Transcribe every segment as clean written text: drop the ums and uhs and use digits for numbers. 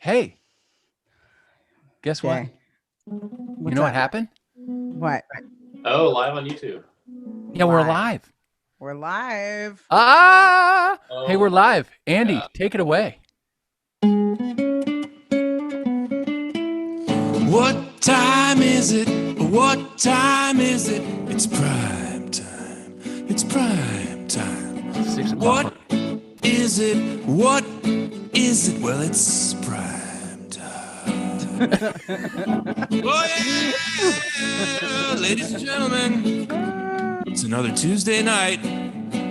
Hey, guess what? Jay, You know what happened? What? Oh, live on YouTube. Yeah, we're live. We're live. Ah! Hey, we're Oh, live. Andy, yeah. take it away. What time is it? What time is it? It's prime time. It's prime time. 6 o'clock. What is it? What is it? Well, it's prime time. Oh, yeah! Ladies and gentlemen, it's another Tuesday night.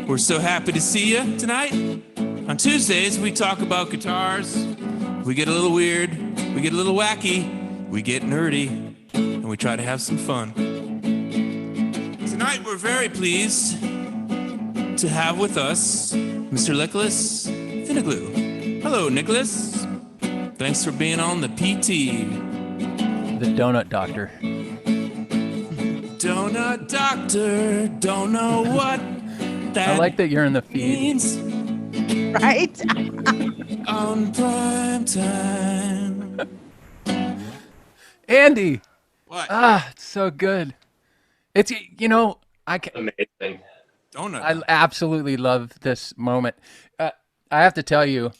We're so happy to see you tonight. On Tuesdays, we talk about guitars. We get a little weird. We get a little wacky. We get nerdy, and we try to have some fun. Tonight, we're very pleased to have with us Mr. Nicolas Veinoglou. Hello, Nicolas. Thanks for being on the PT. The Donut Doctor. Donut Doctor, don't know what that I like that you're in the feed. means. Right? On prime time. Andy! What? It's so good. It's, I Amazing. Donut. I absolutely love this moment. I have to tell you,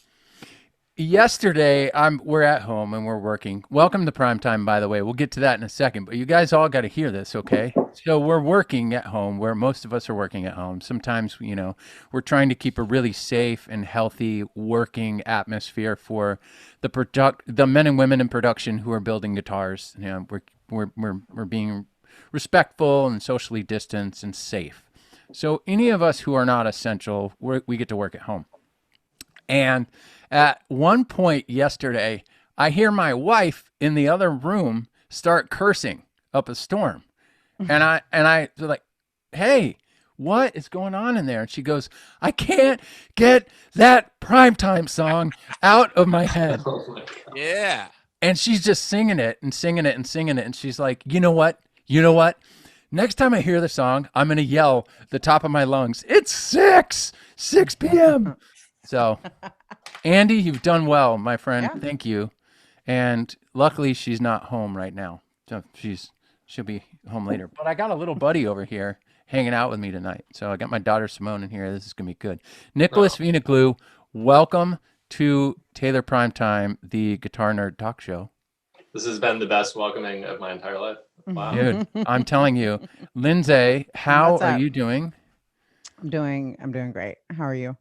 yesterday we're at home and we're working. Welcome to Primetime, by the way. We'll get to that in a second, but you guys all got to hear this, okay? So we're working at home, where most of us are working at home. Sometimes, we're trying to keep a really safe and healthy working atmosphere for the men and women in production who are building guitars. We're being respectful and socially distanced and safe. So any of us who are not essential, we get to work at home. And at one point yesterday, I hear my wife in the other room start cursing up a storm. And I was like, "Hey, what is going on in there?" And she goes, "I can't get that Primetime song out of my head." Oh my God. Yeah. And she's just singing it and singing it and singing it. And she's like, "You know what? You know what? Next time I hear the song, I'm going to yell the top of my lungs, 'It's 6 p.m.' So, Andy, you've done well, my friend. Yeah. Thank you. And luckily, she's not home right now. So she'll be home later. But I got a little buddy over here hanging out with me tonight. So I got my daughter Simone in here. This is gonna be good. Nicolas Veinoglou, welcome to Taylor Primetime, the Guitar Nerd Talk Show. This has been the best welcoming of my entire life. Wow. Dude, I'm telling you. Lindsay, how What's are up? you doing? I'm doing great. How are you?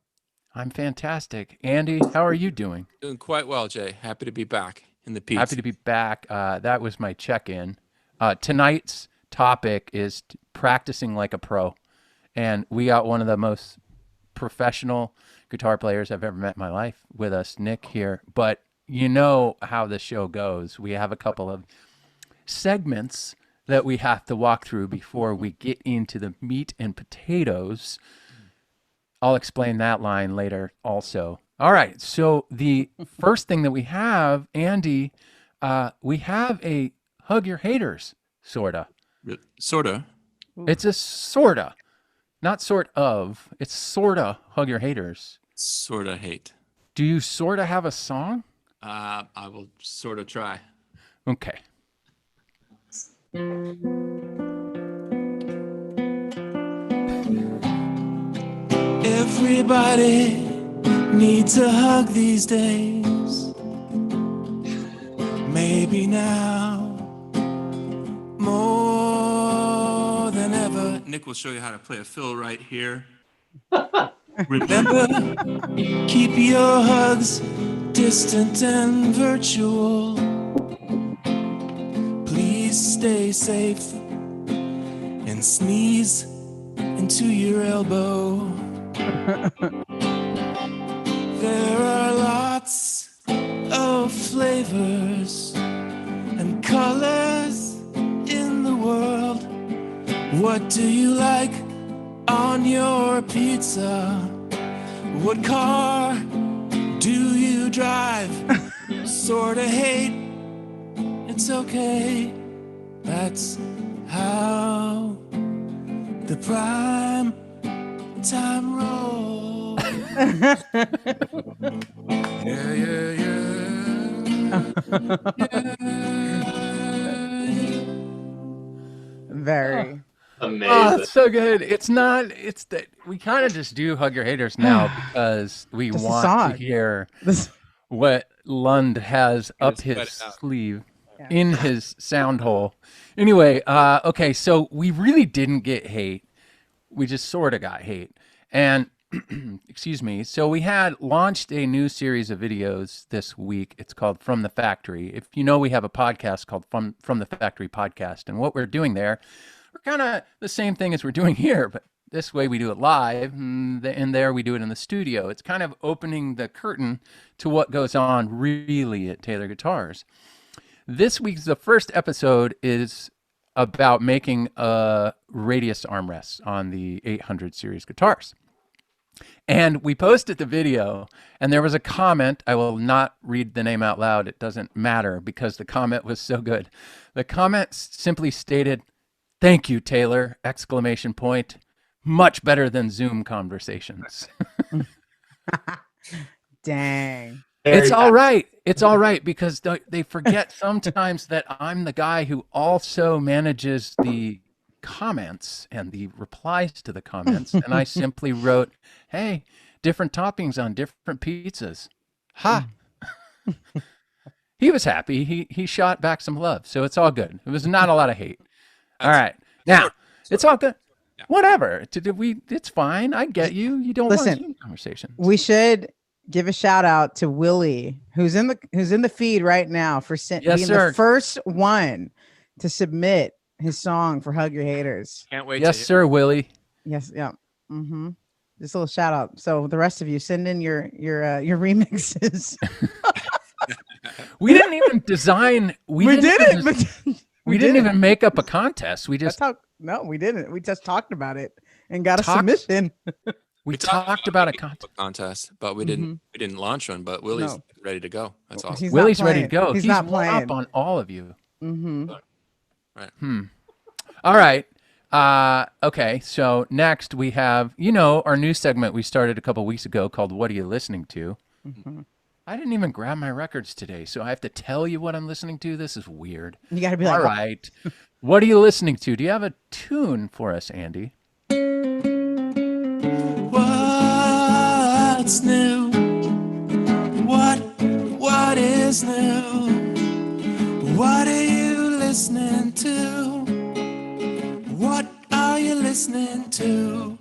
I'm fantastic. Andy, how are you doing? Doing quite well, Jay. Happy to be back in the PT. Happy to be back. That was my check-in. Tonight's topic is practicing like a pro. And we got one of the most professional guitar players I've ever met in my life with us, Nick, here. But you know how the show goes. We have a couple of segments that we have to walk through before we get into the meat and potatoes. I'll explain that line later also. All right. So the first thing that we have, Andy, we have a hug your haters, sorta. Sorta. It's a sorta, not sort of. It's sorta hug your haters. Sorta hate. Do you sorta have a song? I will sorta try. Okay. Everybody needs a hug these days. Maybe now more than ever. Nick will show you how to play a fill right here. Remember, keep your hugs distant and virtual. Please stay safe and sneeze into your elbow. There are lots of flavors and colors in the world. What do you like on your pizza? What car do you drive? Sorta hate, it's okay. That's how the prime time roll. Yeah. Very. Oh, Amazing. it's so good. It's that we kind of just do Hug Your Haters now because we Just a want to song. hear This, what Lund has Gotta up sweat his it out. sleeve Yeah. in his sound hole. Anyway, okay, so we really didn't get hate. We just sort of got hate. And excuse me. So we had launched a new series of videos this week. It's called From the Factory. If you know, we have a podcast called From the Factory Podcast. And what we're doing there, we're kind of the same thing as we're doing here, but this way we do it live, and there we do it in the studio. It's kind of opening the curtain to what goes on really at Taylor Guitars. This week's the first episode is about making a radius armrest on the 800 series guitars. And we posted the video, and there was a comment. I will not read the name out loud. It doesn't matter because the comment was so good. The comment simply stated, "Thank you, Taylor!" Exclamation point. Much better than Zoom conversations. dang. It's all right. It's all right because they forget sometimes that I'm the guy who also manages the comments and the replies to the comments. And I simply wrote, "Hey, different toppings on different pizzas." Ha! He was happy. He shot back some love. So it's all good. It was not a lot of hate. All right. Now, it's all good. Yeah. Whatever. It's fine. I get you. You don't Listen, want Zoom conversations. We should give a shout out to Willie, who's in the feed right now for Yes, being sir. the first one to submit his song for Hug Your Haters. Can't wait. Yes, to sir, Willie. Yes, yeah. Mm-hmm. Just a little shout out. So the rest of you, send in your remixes. We didn't even design. We didn't even we didn't even make up a contest. We just No, we didn't. We just talked about it and got a Talked- submission. we talked about a contest. contest, but we didn't launch one. But Willie's No. ready to go. That's awesome. He's not Willie's ready to playing. go. He's He's not one playing. up on all of you. Mm-hmm. All right. Okay. So next we have, our new segment we started a couple weeks ago called "What Are You Listening To?" Mm-hmm. I didn't even grab my records today, so I have to tell you what I'm listening to. This is weird. You got to be like, All right. What are you listening to? Do you have a tune for us, Andy? What's new? What is new? What are you listening to? What are you listening to?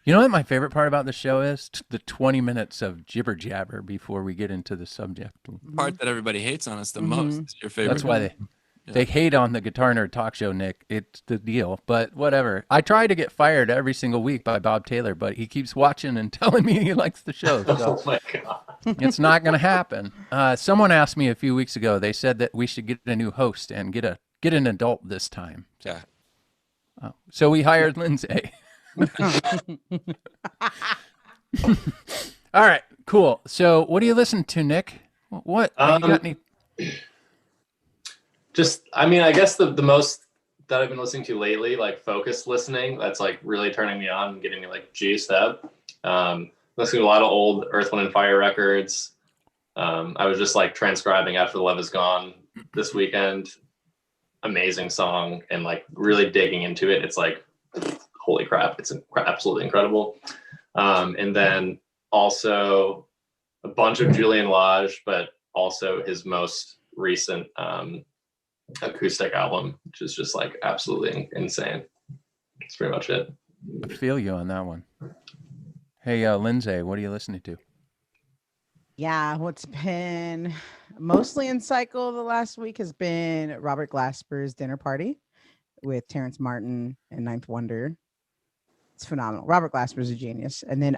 You know what my favorite part about the show is? The 20 minutes of jibber jabber before we get into the subject. Part that everybody hates on us the most is your favorite. That's why they hate on the Guitar Nerd Talk Show, Nick. It's the deal. But whatever. I try to get fired every single week by Bob Taylor, but he keeps watching and telling me he likes the show. So Oh my god. it's not going to happen. Someone asked me a few weeks ago. They said that we should get a new host and get an adult this time. Yeah. So we hired Lindsay. All right, cool. So what do you listen to, Nick? What? You got any? I guess the most that I've been listening to lately, like focused listening, that's like really turning me on and getting me like juiced up. Listening to a lot of old Earth, Wind and Fire records. I was just like transcribing After the Love Is Gone this weekend. Amazing song, and like really digging into it. It's like, holy crap, it's absolutely incredible. And then also a bunch of Julian Lage, but also his most recent acoustic album, which is just like absolutely insane. That's pretty much it. I feel you on that one. Hey, Lindsay, what are you listening to? Yeah, what's been mostly in cycle the last week has been Robert Glasper's Dinner Party with Terrence Martin and Ninth Wonder. It's phenomenal. Robert Glasper's a genius. And then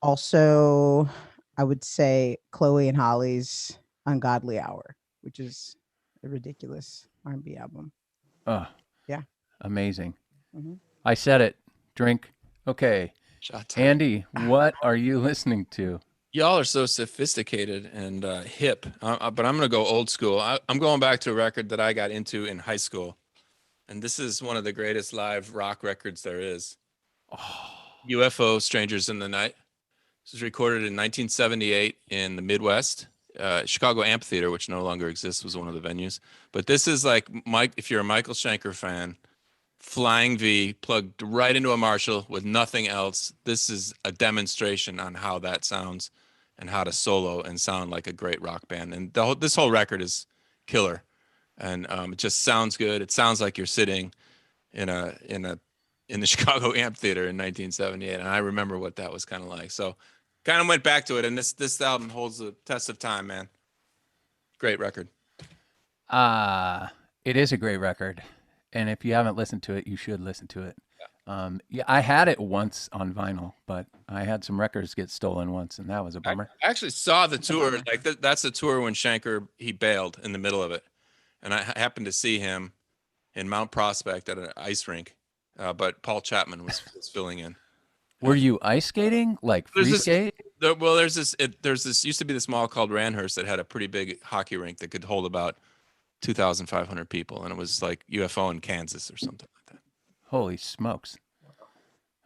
also I would say Chloe and Holly's Ungodly Hour, which is a ridiculous R&B album. Oh, yeah. Amazing. Mm-hmm. I said it. Drink. Okay. Shot time. Andy, what are you listening to? Y'all are so sophisticated and hip, but I'm going to go old school. I'm going back to a record that I got into in high school. And this is one of the greatest live rock records there is. UFO, Strangers in the Night. This was recorded in 1978 in the Midwest. Chicago Amphitheater, which no longer exists, was one of the venues. But this is like Mike, if you're a Michael Schenker fan, flying V plugged right into a Marshall with nothing else. This is a demonstration on how that sounds and how to solo and sound like a great rock band. And this whole record is killer, and it just sounds good. It sounds like you're sitting in the Chicago Amphitheater in 1978, and I remember what that was kind of like. So, kind of went back to it, and this album holds the test of time, man. Great record. It is a great record, and if you haven't listened to it, you should listen to it. Yeah, I had it once on vinyl, but I had some records get stolen once, and that was a bummer. I actually saw the tour. Like that's the tour when Schenker he bailed in the middle of it, and I happened to see him in Mount Prospect at an ice rink, but Paul Chapman was filling in. Were you ice skating, like free skate? There's this used to be this mall called Ranhurst that had a pretty big hockey rink that could hold about 2,500 people, and it was like UFO in Kansas or something like that. Holy smokes.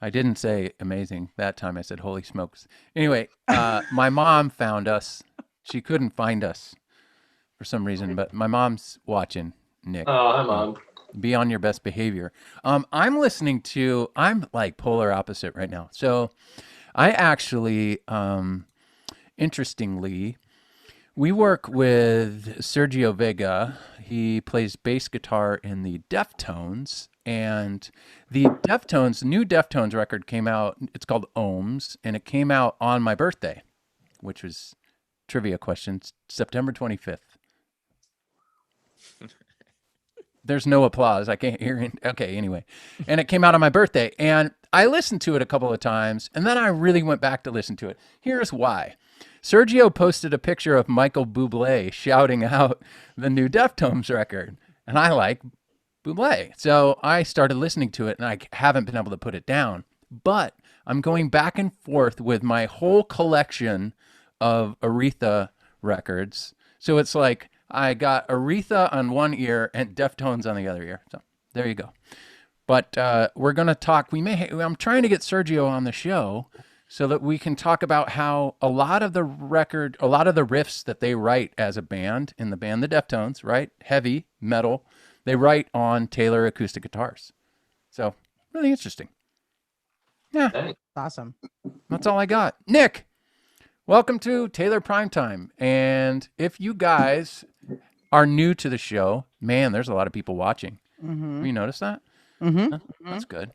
I didn't say amazing that time. I said holy smokes. Anyway, my mom found us. She couldn't find us for some reason, but my mom's watching, Nick. Oh, hi, Mom. Be on your best behavior. I'm like polar opposite right now. So I actually, interestingly, we work with Sergio Vega. He plays bass guitar in the Deftones, and the new Deftones record came out. It's called Ohms, and it came out on my birthday, which was trivia questions, September 25th. There's no applause. I can't hear it. Okay, anyway. And it came out on my birthday, and I listened to it a couple of times, and then I really went back to listen to it. Here's why. Sergio posted a picture of Michael Bublé shouting out the new Deftones record, and I like Bublé. So I started listening to it, and I haven't been able to put it down. But I'm going back and forth with my whole collection of Aretha records. So it's like I got Aretha on one ear and Deftones on the other ear. So there you go. But we're going to talk. I'm trying to get Sergio on the show so that we can talk about how a lot of the riffs that they write as a band, in the band the Deftones, right? Heavy metal, they write on Taylor acoustic guitars. So really interesting. Yeah. Thanks. Awesome. That's all I got. Nick, welcome to Taylor Primetime. And if you guys are new to the show, man, there's a lot of people watching. Mm-hmm. Have you noticed that? Mm-hmm. That's good.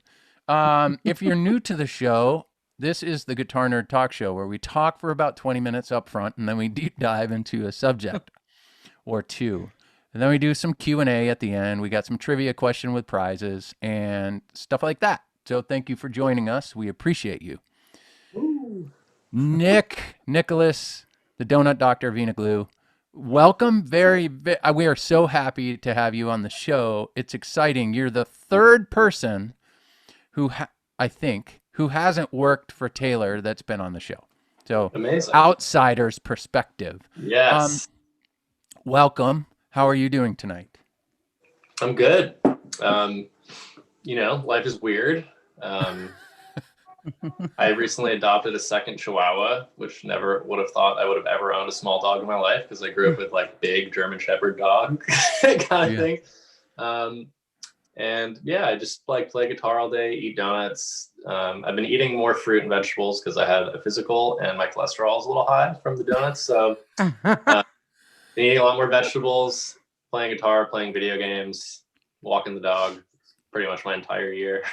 If you're new to the show, this is the Guitar Nerd Talk Show, where we talk for about 20 minutes up front, and then we deep dive into a subject or two. And then we do some Q&A at the end. We got some trivia question with prizes and stuff like that. So thank you for joining us. We appreciate you. Ooh. Nicolas, the Donut Doctor Veinoglou, welcome. We are so happy to have you on the show. It's exciting. You're the third person who hasn't worked for Taylor that's been on the show. So Amazing. Outsider's perspective. Yes. Welcome. How are you doing tonight? I'm good. Life is weird. I recently adopted a second Chihuahua, which never would have thought I would have ever owned a small dog in my life, because I grew up with like big German Shepherd dog kind of thing. And yeah, I just like play guitar all day, eat donuts. I've been eating more fruit and vegetables because I had a physical and my cholesterol is a little high from the donuts. So been eating a lot more vegetables, playing guitar, playing video games, walking the dog pretty much my entire year.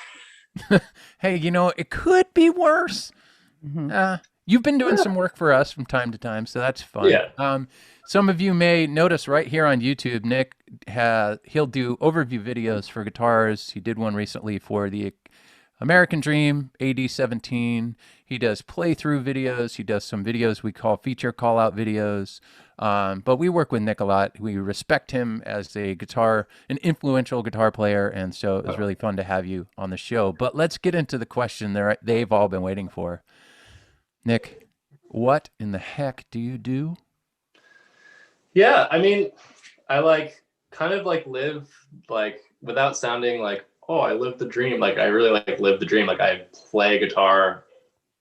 Hey, it could be worse. Mm-hmm. You've been doing some work for us from time to time, so that's fun. Yeah. Some of you may notice right here on YouTube, Nick, he'll do overview videos for guitars. He did one recently for the American Dream AD-17. He does playthrough videos. He does some videos we call feature call-out videos. But we work with Nick a lot. We respect him as an influential guitar player, and so it was really fun to have you on the show. But let's get into the question they've all been waiting for. Nick, what in the heck do you do? Yeah, I mean, I live without sounding like, oh, I live the dream. Like I really live the dream. Like I play guitar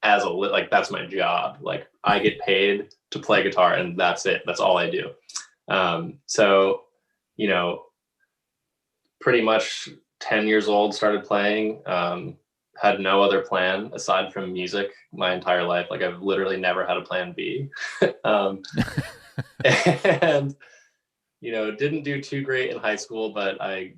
as that's my job. Like I get paid to play guitar, and that's it. That's all I do. So, you know, pretty much 10 years old, started playing, had no other plan aside from music my entire life. Like I've literally never had a plan B. And, you know, didn't do too great in high school, but I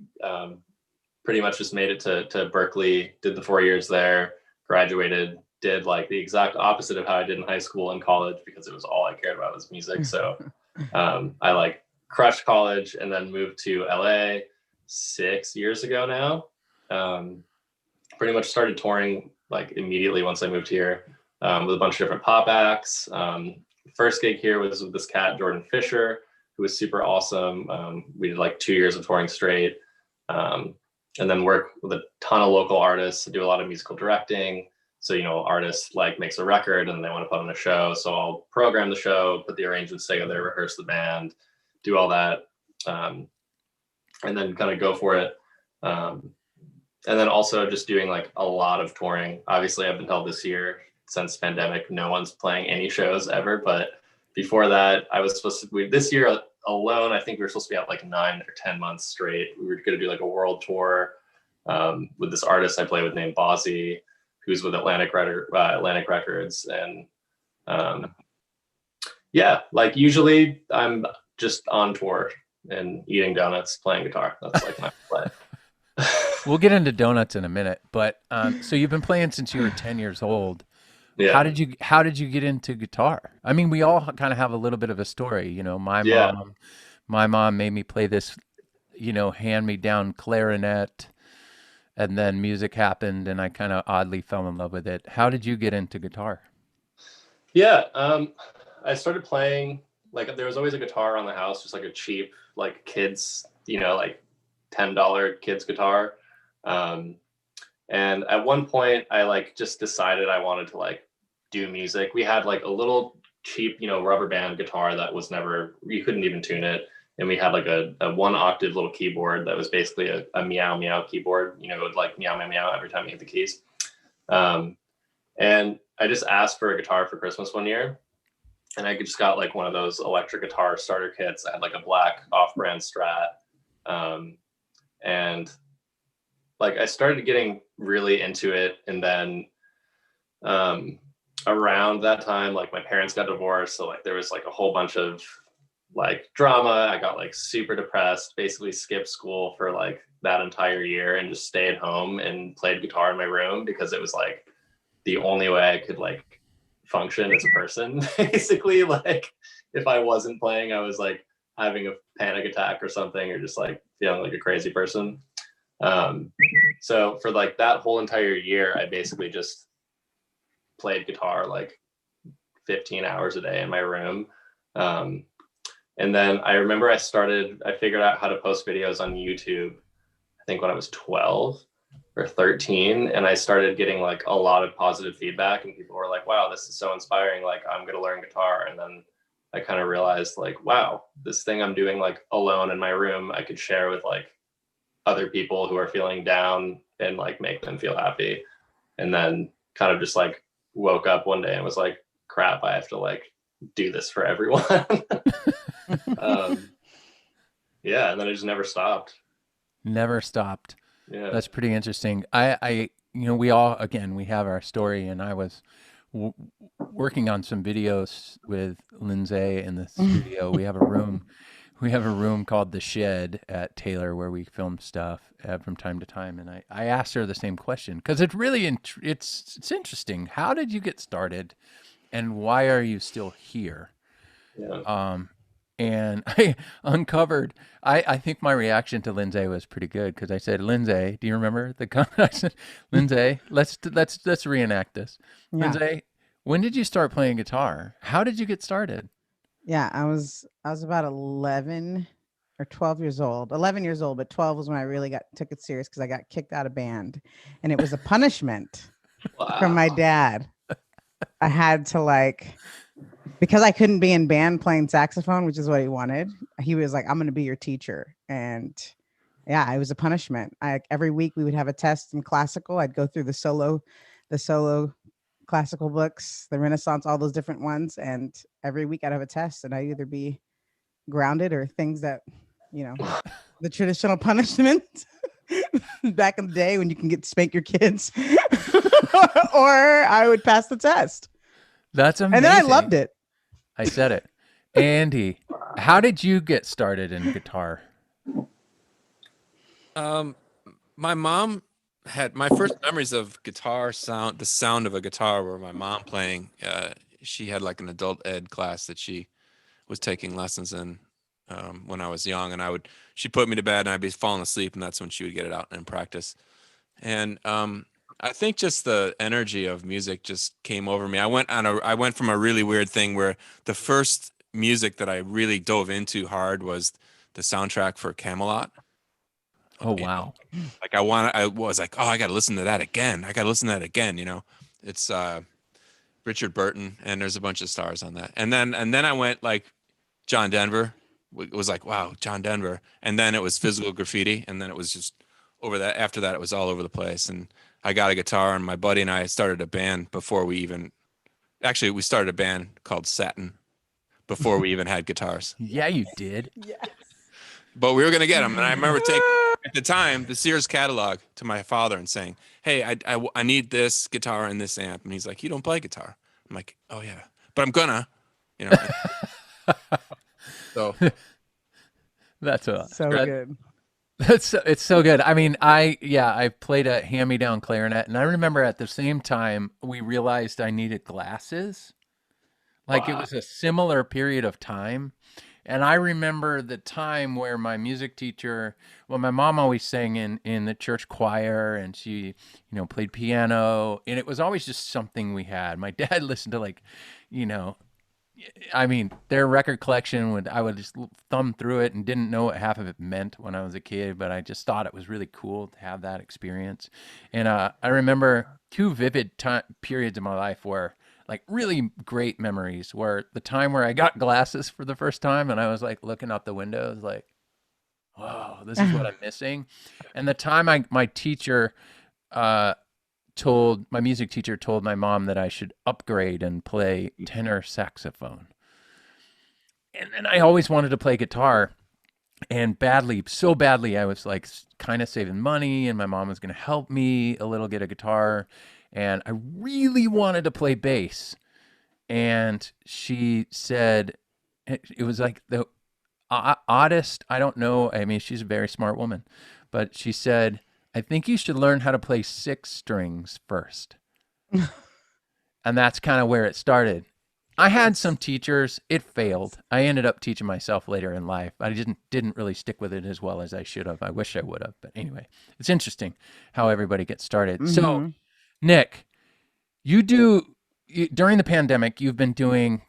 pretty much just made it to Berkeley, did the 4 years there, graduated, did like the exact opposite of how I did in high school and college, because it was all I cared about was music. So I like crushed college and then moved to LA 6 years ago now. Pretty much started touring like immediately once I moved here, with a bunch of different pop acts. First gig here was with this cat, Jordan Fisher, who was super awesome. We did like 2 years of touring straight, and then work with a ton of local artists, do a lot of musical directing. So, you know, artists like makes a record and they want to put on a show. So I'll program the show, put the arrangements together, rehearse the band, do all that, and then kind of go for it. And then also just doing like a lot of touring. Obviously, up until this year, since pandemic, no one's playing any shows ever. But before that, I was supposed to, this year alone, I think we were supposed to be out like 9 or 10 months straight. We were going to do like a world tour with this artist I play with named Bozzy, who's with Atlantic Records. And yeah, like usually I'm just on tour and eating donuts, playing guitar. That's like my play. We'll get into donuts in a minute, but so you've been playing since you were 10 years old. Yeah. How did you get into guitar? I mean, we all kind of have a little bit of a story, you know. My mom made me play this, you know, hand-me-down clarinet, and then music happened and I kind of oddly fell in love with it. How did you get into guitar? Yeah, I started playing, like there was always a guitar around the house, just like a cheap, like kids, you know, like $10 kids guitar. And at one point I like just decided I wanted to like do music. We had like a little cheap, you know, rubber band guitar that was never, you couldn't even tune it. And we had like a 1 octave little keyboard that was basically a meow meow keyboard, you know, it would like meow meow meow every time you hit the keys. And I just asked for a guitar for Christmas one year, and I just got like one of those electric guitar starter kits. I had like a black off-brand Strat. And like I started getting really into it, and then around that time, like my parents got divorced, so like there was like a whole bunch of like drama. I got like super depressed, basically skipped school for like that entire year and just stayed home and played guitar in my room, because it was like the only way I could like function as a person. Basically, like if I wasn't playing, I was like having a panic attack or something, or just like feeling like a crazy person. So for like that whole entire year, I basically just played guitar like 15 hours a day in my room. And then I remember I figured out how to post videos on YouTube, I think when I was 12 or 13. And I started getting like a lot of positive feedback, and people were like, wow, this is so inspiring. Like, I'm going to learn guitar. And then I kind of realized like, wow, this thing I'm doing like alone in my room, I could share with like other people who are feeling down and like make them feel happy. And then kind of just like woke up one day and was like, crap, I have to like do this for everyone. Yeah, and then I just never stopped. Never stopped. Yeah, That's pretty interesting. I you know, we all, again, we have our story, and I was working on some videos with Lindsay in the studio. We have a room called The Shed at Taylor where we film stuff from time to time. And I asked her the same question, because it's really, it's interesting. How did you get started, and why are you still here? yeah. And I uncovered, I think my reaction to Lindsay was pretty good, because I said, Lindsay, do you remember I said, Lindsay, let's reenact this. Yeah. Lindsay, when did you start playing guitar? How did you get started? Yeah, I was about 11 or 12 years old. 11 years old, but 12 was when I really took it serious, because I got kicked out of band, and it was a punishment from my dad. I had to like, because I couldn't be in band playing saxophone, which is what he wanted. He was like, I'm going to be your teacher. And yeah, it was a punishment. Every week we would have a test in classical. I'd go through the solo classical books, the Renaissance, all those different ones. And every week I'd have a test, and I'd either be grounded or things that, the traditional punishment back in the day when you can get to spank your kids, or I would pass the test. That's amazing. And then I loved it. I said it. Andy, how did you get started in guitar? My mom had my first memories of guitar sound, the sound of a guitar, were my mom playing. She had like an adult ed class that she was taking lessons in when I was young, and she'd put me to bed and I'd be falling asleep, and that's when she would get it out and practice. And I think just the energy of music just came over me. I went from a really weird thing where the first music that I really dove into hard was the soundtrack for Camelot. Oh, wow. Like I was like, oh, I got to listen to that again. It's Richard Burton, and there's a bunch of stars on that. And then I went like John Denver. It was like, wow, John Denver. And then it was Physical Graffiti. And then it was just after that, it was all over the place. And I got a guitar, and my buddy and I started a band before we started a band called Satin before we even had guitars. Yeah, you did. Yes. But we were going to get them. And I remember taking, at the time, the Sears catalog to my father and saying, hey, I need this guitar and this amp. And he's like, you don't play guitar. I'm like, oh, yeah. But I'm gonna, So That's good. It's so good. I mean, I played a hand-me-down clarinet, and I remember at the same time we realized I needed glasses. Like It was a similar period of time. And I remember the time where my music teacher, my mom always sang in the church choir, and she, played piano, and it was always just something we had. My dad listened to their record collection I would just thumb through it and didn't know what half of it meant when I was a kid, but I just thought it was really cool to have that experience. And I remember two vivid periods of my life where like really great memories were the time where I got glasses for the first time, and I was like looking out the windows like, whoa, this is what I'm missing. And the time my music teacher told my mom that I should upgrade and play tenor saxophone. And I always wanted to play guitar, and so badly, I was like kind of saving money, and my mom was going to help me a little get a guitar. And I really wanted to play bass. And she said, it was like the oddest, I don't know. I mean, she's a very smart woman, but she said, I think you should learn how to play 6 strings first. And that's kind of where it started. I had some teachers. It failed. I ended up teaching myself later in life. I didn't really stick with it as well as I should have. I wish I would have. But anyway, it's interesting how everybody gets started. Mm-hmm. So, Nick, during the pandemic, you've been doing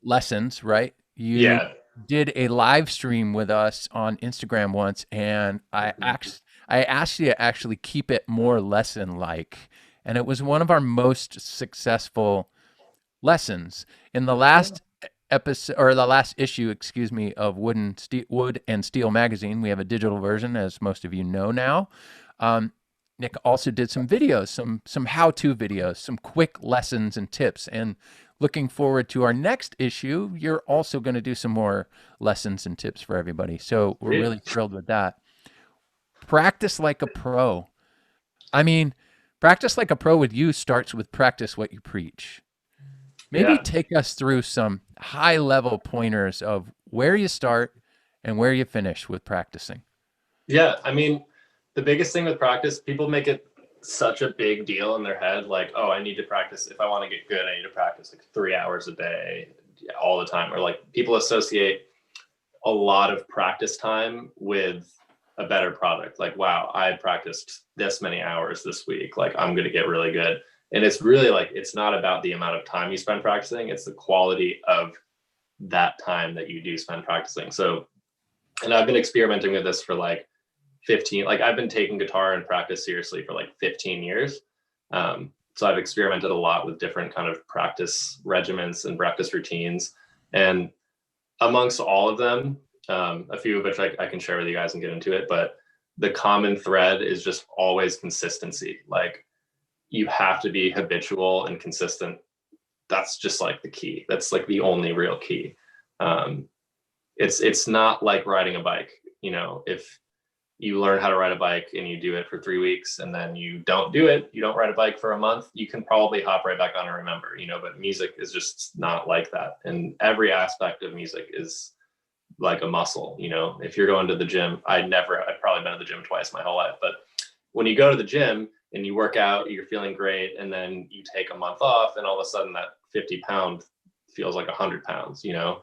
lessons, right? You did a live stream with us on Instagram once, and I asked you to actually keep it more lesson-like, and it was one of our most successful lessons. In the last episode, or the last issue, of Wood and Steel magazine, we have a digital version, as most of you know now. Nick also did some videos, some how-to videos, some quick lessons and tips. And looking forward to our next issue, you're also going to do some more lessons and tips for everybody. So we're really thrilled with that. Practice like a pro. I mean, practice like a pro with you starts with practice what you preach. Maybe take us through some high-level pointers of where you start and where you finish with practicing. Yeah, I mean, the biggest thing with practice, people make it such a big deal in their head. Like, oh, I need to practice. If I want to get good, I need to practice like 3 hours a day all the time. Or like people associate a lot of practice time with a better product. Like, wow, I practiced this many hours this week. Like, I'm going to get really good. And it's really like, it's not about the amount of time you spend practicing. It's the quality of that time that you do spend practicing. So, and I've been experimenting with this for like 15, like I've been taking guitar and practice seriously for like 15 years. So I've experimented a lot with different kind of practice regimens and practice routines. And amongst all of them, a few of which I can share with you guys and get into it, but the common thread is just always consistency. Like you have to be habitual and consistent. That's just like the key. That's like the only real key. It's not like riding a bike. You know, if you learn how to ride a bike and you do it for 3 weeks and then you don't do it, you don't ride a bike for a month, you can probably hop right back on and remember, you know, but music is just not like that. And every aspect of music is like a muscle. You know, if you're going to the gym, I've probably been to the gym twice my whole life, but when you go to the gym and you work out, you're feeling great, and then you take a month off and all of a sudden that 50-pound feels like 100 pounds, you know?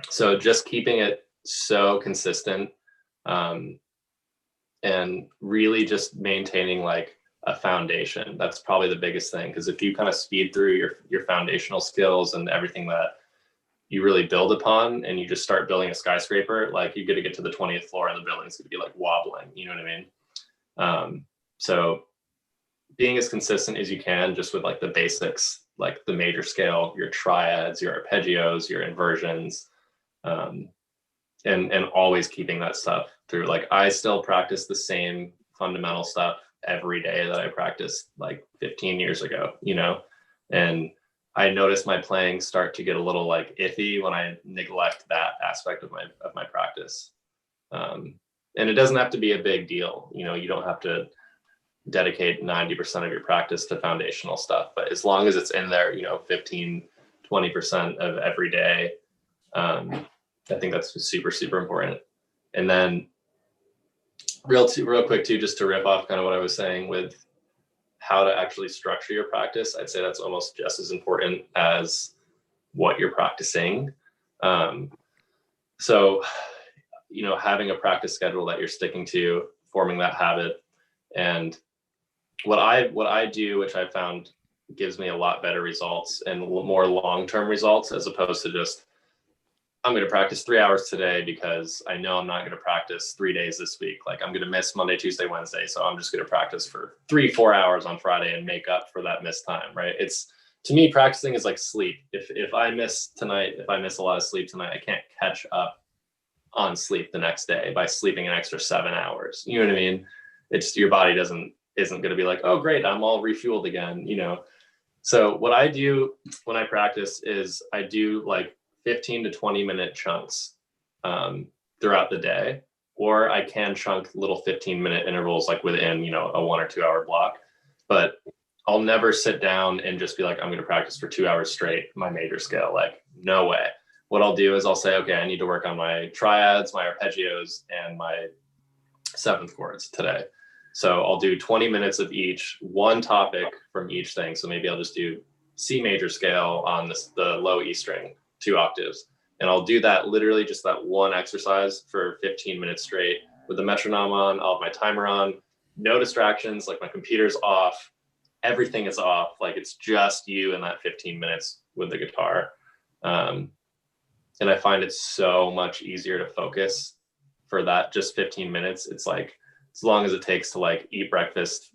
So just keeping it so consistent, and really just maintaining like a foundation. That's probably the biggest thing. Because if you kind of speed through your foundational skills and everything that you really build upon, and you just start building a skyscraper, like you're going to get to the 20th floor and the building's going to be like wobbling, you know what I mean? So being as consistent as you can, just with like the basics, like the major scale, your triads, your arpeggios, your inversions, and always keeping that stuff through. Like I still practice the same fundamental stuff every day that I practiced like 15 years ago, you know, and I notice my playing start to get a little like iffy when I neglect that aspect of my practice. And it doesn't have to be a big deal. You know, you don't have to dedicate 90% of your practice to foundational stuff, but as long as it's in there, you know, 15, 20% of every day, I think that's super, super important. And then real quick too, just to rip off kind of what I was saying with how to actually structure your practice, I'd say that's almost just as important as what you're practicing. So, you know, having a practice schedule that you're sticking to, forming that habit. And what I do, which I found gives me a lot better results and more long-term results, as opposed to just, I'm going to practice 3 hours today because I know I'm not going to practice 3 days this week. Like I'm going to miss Monday, Tuesday, Wednesday. So I'm just going to practice for 3-4 hours on Friday and make up for that missed time. Right. It's, to me, practicing is like sleep. If I miss a lot of sleep tonight, I can't catch up on sleep the next day by sleeping an extra 7 hours. You know what I mean? It's, your body isn't going to be like, oh great, I'm all refueled again, you know? So what I do when I practice is I do like 15 to 20 minute chunks throughout the day, or I can chunk little 15-minute intervals like within, you know, a 1 or 2 hour block. But I'll never sit down and just be like, I'm going to practice for 2 hours straight, my major scale. Like, no way. What I'll do is I'll say, okay, I need to work on my triads, my arpeggios, and my seventh chords today. So I'll do 20 minutes of each, one topic from each thing. So maybe I'll just do C major scale on the low E string, 2 octaves. And I'll do that literally just that one exercise for 15 minutes straight with the metronome on, I'll have my timer on, no distractions, like my computer's off, everything is off. Like it's just you in that 15 minutes with the guitar. And I find it so much easier to focus for that just 15 minutes. It's like, as long as it takes to like eat breakfast,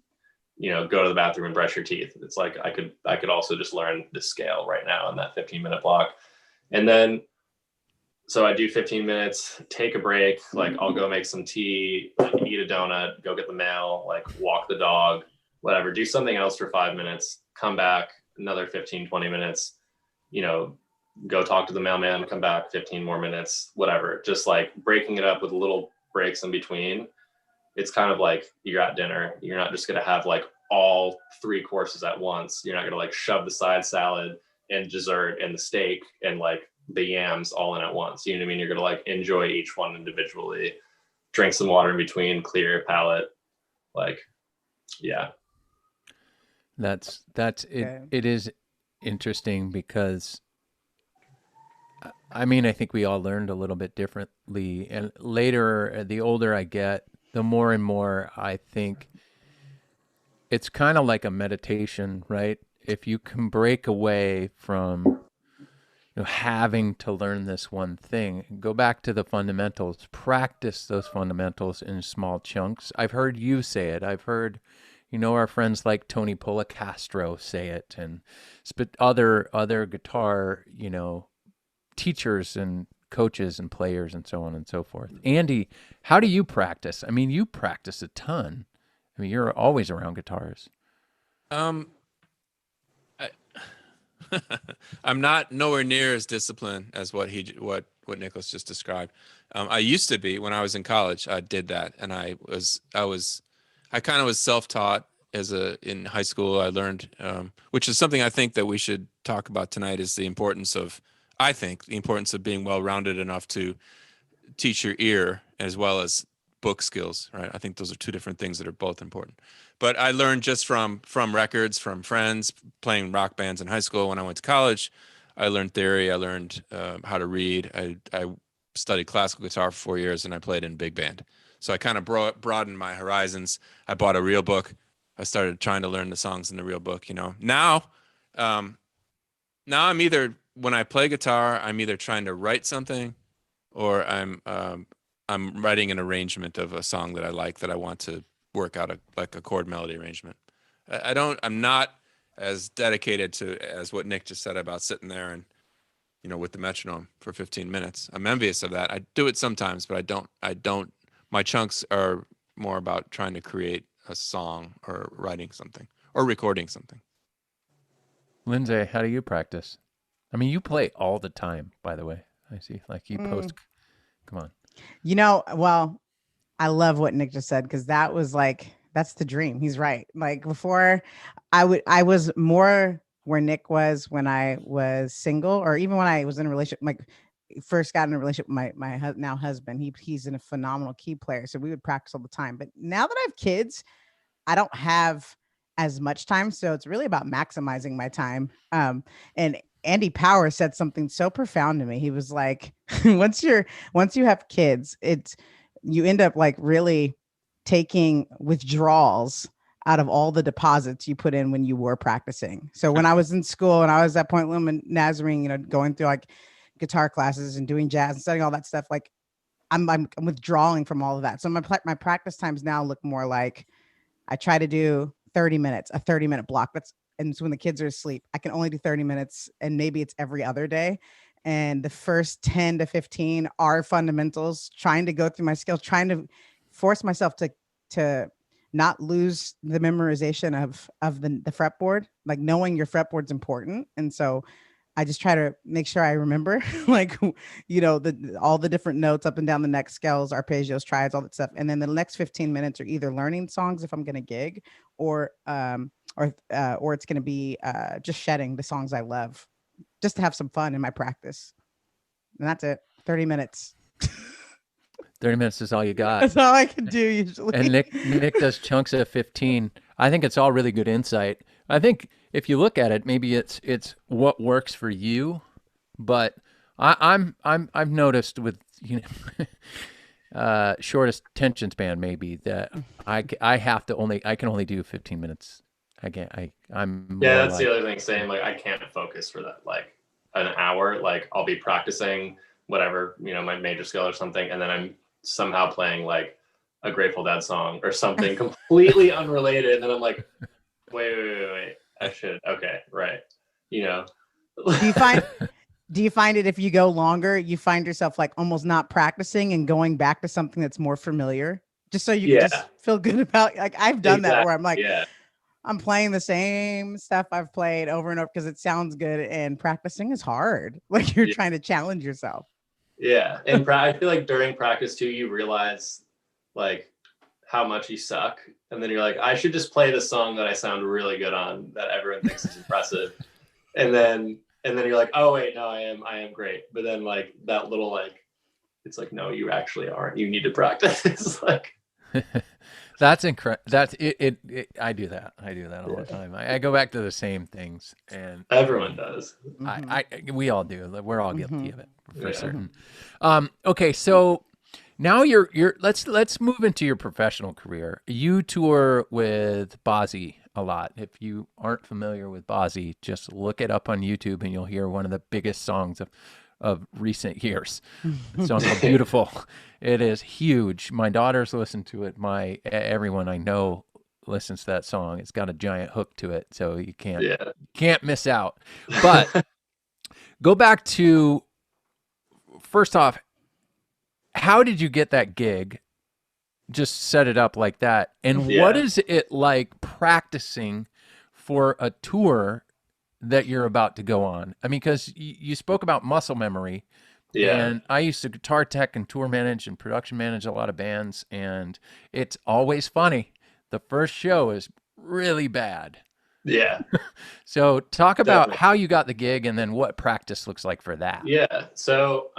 you know, go to the bathroom and brush your teeth. It's like, I could also just learn the scale right now in that 15-minute block. And then, so I do 15 minutes, take a break, like I'll go make some tea, like eat a donut, go get the mail, like walk the dog, whatever, do something else for 5 minutes, come back, another 15, 20 minutes, you know, go talk to the mailman, come back 15 more minutes, whatever, just like breaking it up with little breaks in between. It's kind of like you're at dinner. You're not just going to have like all 3 courses at once. You're not going to like shove the side salad and dessert and the steak and like the yams all in at once. You know what I mean? You're going to like enjoy each one individually, drink some water in between, clear your palate. Like, yeah. That's it. Okay. It is interesting because I mean, I think we all learned a little bit differently, and later, the older I get, the more and more I think it's kind of like a meditation, right? If you can break away from, you know, having to learn this one thing, go back to the fundamentals, practice those fundamentals in small chunks. I've heard you say it. I've heard, you know, our friends like Tony Policastro say it, and other guitar, you know, teachers and coaches and players and so on and so forth. Andy, how do you practice? I mean, you practice a ton. I mean, you're always around guitars. I, I'm not nowhere near as disciplined as what Nicholas just described. I used to be when I was in college. I did that, and I kind of was self-taught in high school. I learned, which is something I think that we should talk about tonight, is the importance of being well-rounded enough to teach your ear as well as book skills, right? I think those are two different things that are both important. But I learned just from records, from friends, playing rock bands in high school. When I went to college, I learned theory. I learned how to read. I studied classical guitar for 4 years, and I played in big band. So I kind of broadened my horizons. I bought a real book. I started trying to learn the songs in the real book. Now I'm either, when I play guitar, I'm either trying to write something, or I'm writing an arrangement of a song that I like, that I want to work out a chord melody arrangement. I'm not as dedicated to as what Nick just said about sitting there and with the metronome for 15 minutes. I'm envious of that. I do it sometimes, but I don't. My chunks are more about trying to create a song or writing something or recording something. Lindsay, how do you practice? I mean, you play all the time, by the way. I see, like you post. Come on. Well, I love what Nick just said, because that's the dream. He's right. Like before, I was more where Nick was when I was single, or even when I was in a relationship. Like first got in a relationship with my now husband. He's a phenomenal key player, so we would practice all the time. But now that I have kids, I don't have as much time, so it's really about maximizing my time. And Andy Power said something so profound to me. He was like, once you have kids, you end up like really taking withdrawals out of all the deposits you put in when you were practicing. So when I was in school and I was at Point Loma Nazarene, going through like guitar classes and doing jazz and studying all that stuff, like I'm withdrawing from all of that. So my practice times now look more like, I try to do 30 minutes, a 30-minute block. And so when the kids are asleep, I can only do 30 minutes, and maybe it's every other day. And the first 10 to 15 are fundamentals, trying to go through my skills, trying to force myself to not lose the memorization of the fretboard, like knowing your fretboard's important. And so I just try to make sure I remember, like, all the different notes up and down the neck scales, arpeggios, triads, all that stuff. And then the next 15 minutes are either learning songs if I'm going to gig, or it's going to be just shedding the songs I love, just to have some fun in my practice. And that's it. 30 minutes. 30 minutes is all you got. That's all I can do usually. And Nick does chunks of 15. I think it's all really good insight. I think if you look at it, maybe it's what works for you, but I've noticed with shortest attention span, maybe, that I can only do 15 minutes. I'm that's the other thing. Saying like I can't focus for that like an hour. Like I'll be practicing whatever, my major scale or something, and then I'm somehow playing like a Grateful Dead song or something completely unrelated, and then I'm like, wait, I should, okay, right, Do you find it, if you go longer, you find yourself like almost not practicing and going back to something that's more familiar, just so you can just feel good about, like, I've done that where I'm like, I'm playing the same stuff I've played over and over because it sounds good, and practicing is hard. Like you're trying to challenge yourself. Yeah. And I feel like during practice too, you realize like how much you suck. And then you're like, I should just play the song that I sound really good on, that everyone thinks is impressive. And then you're like, oh wait, no, I am great. But then like that little, like, it's like, no, you actually aren't. You need to practice. It's like, that's incredible. That's it. I do that all the time. I go back to the same things, and everyone does. We all do. We're all guilty of it for certain. Okay, so now let's move into your professional career. You tour with Bozzy a lot. If you aren't familiar with Bozzy, just look it up on YouTube and you'll hear one of the biggest songs of recent years. The song called Beautiful. It is huge. My daughters listen to it. Everyone I know listens to that song. It's got a giant hook to it, so you can't miss out. But go back to, first off, how did you get that gig? just set it up like that. And what Yeah. is it like practicing for a tour that you're about to go on? I mean, because you spoke about muscle memory, Yeah. and I used to guitar tech and tour manage and production manage a lot of bands, and it's always funny. The first show is really bad. Yeah. So talk about Definitely. how you got the gig and then what practice looks like for that. Yeah. So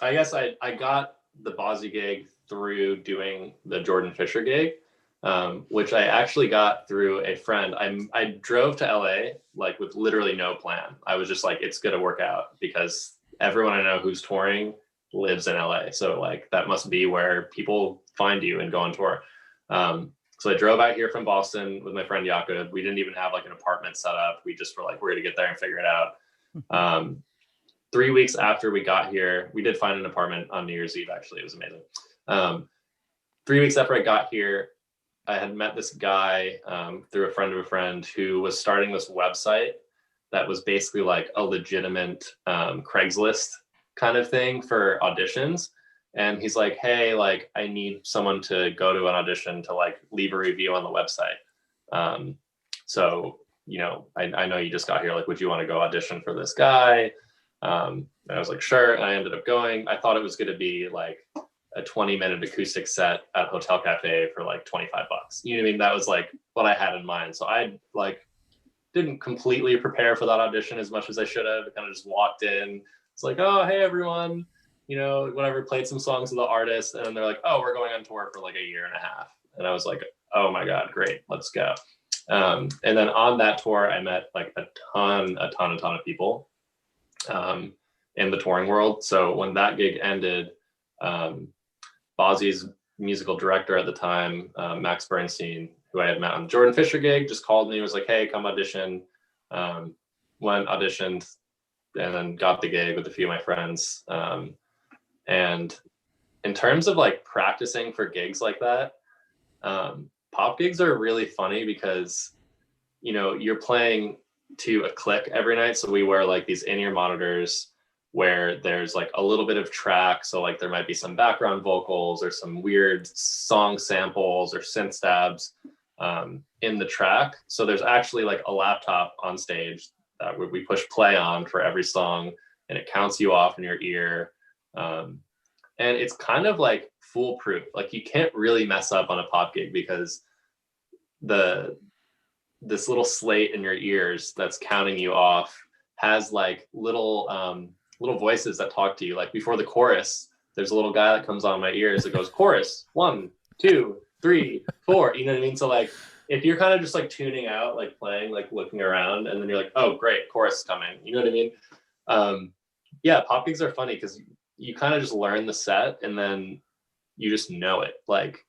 I guess I got the Bozzy gig through doing the Jordan Fisher gig, which I actually got through a friend. I drove to LA like with literally no plan. I was just like, it's gonna work out because everyone I know who's touring lives in LA. So like that must be where people find you and go on tour. So I drove out here from Boston with my friend Jakob. We didn't even have like an apartment set up. We just were like, we're gonna get there and figure it out. 3 weeks after we got here, we did find an apartment on New Year's Eve. Actually, it was amazing. 3 weeks after I got here, I had met this guy through a friend of a friend who was starting this website that was basically like a legitimate Craigslist kind of thing for auditions. And he's like, hey, like I need someone to go to an audition to like leave a review on the website. So, I know you just got here. Like, would you want to go audition for this guy? And I was like, sure. And I ended up going. I thought it was going to be like a 20-minute acoustic set at Hotel Cafe for like $25. You know what I mean? That was like what I had in mind. So I like didn't completely prepare for that audition as much as I should have. I kind of just walked in. It's like, oh, hey, everyone, whatever, played some songs of the artist. And then they're like, oh, we're going on tour for like a year and a half. And I was like, oh my God, great, let's go. And then on that tour, I met like a ton of people in the touring world. So when that gig ended, Bozzy's musical director at the time, Max Bernstein, who I had met on the Jordan Fisher gig, just called me, was like, hey, come audition. Went, auditioned, and then got the gig with a few of my friends. And in terms of like practicing for gigs like that, pop gigs are really funny because, you're playing to a click every night. So we wear like these in-ear monitors where there's like a little bit of track. So like there might be some background vocals or some weird song samples or synth stabs in the track. So there's actually like a laptop on stage that we push play on for every song, and it counts you off in your ear. And it's kind of like foolproof. Like you can't really mess up on a pop gig because this little slate in your ears that's counting you off has like little voices that talk to you. Like before the chorus, there's a little guy that comes on my ears that goes, chorus 1, 2, 3, 4. You know what I mean? So like if you're kind of just like tuning out, like playing, like looking around, and then you're like, oh great, chorus is coming. You know what I mean? Yeah, pop gigs are funny because you kind of just learn the set and then you just know it. Like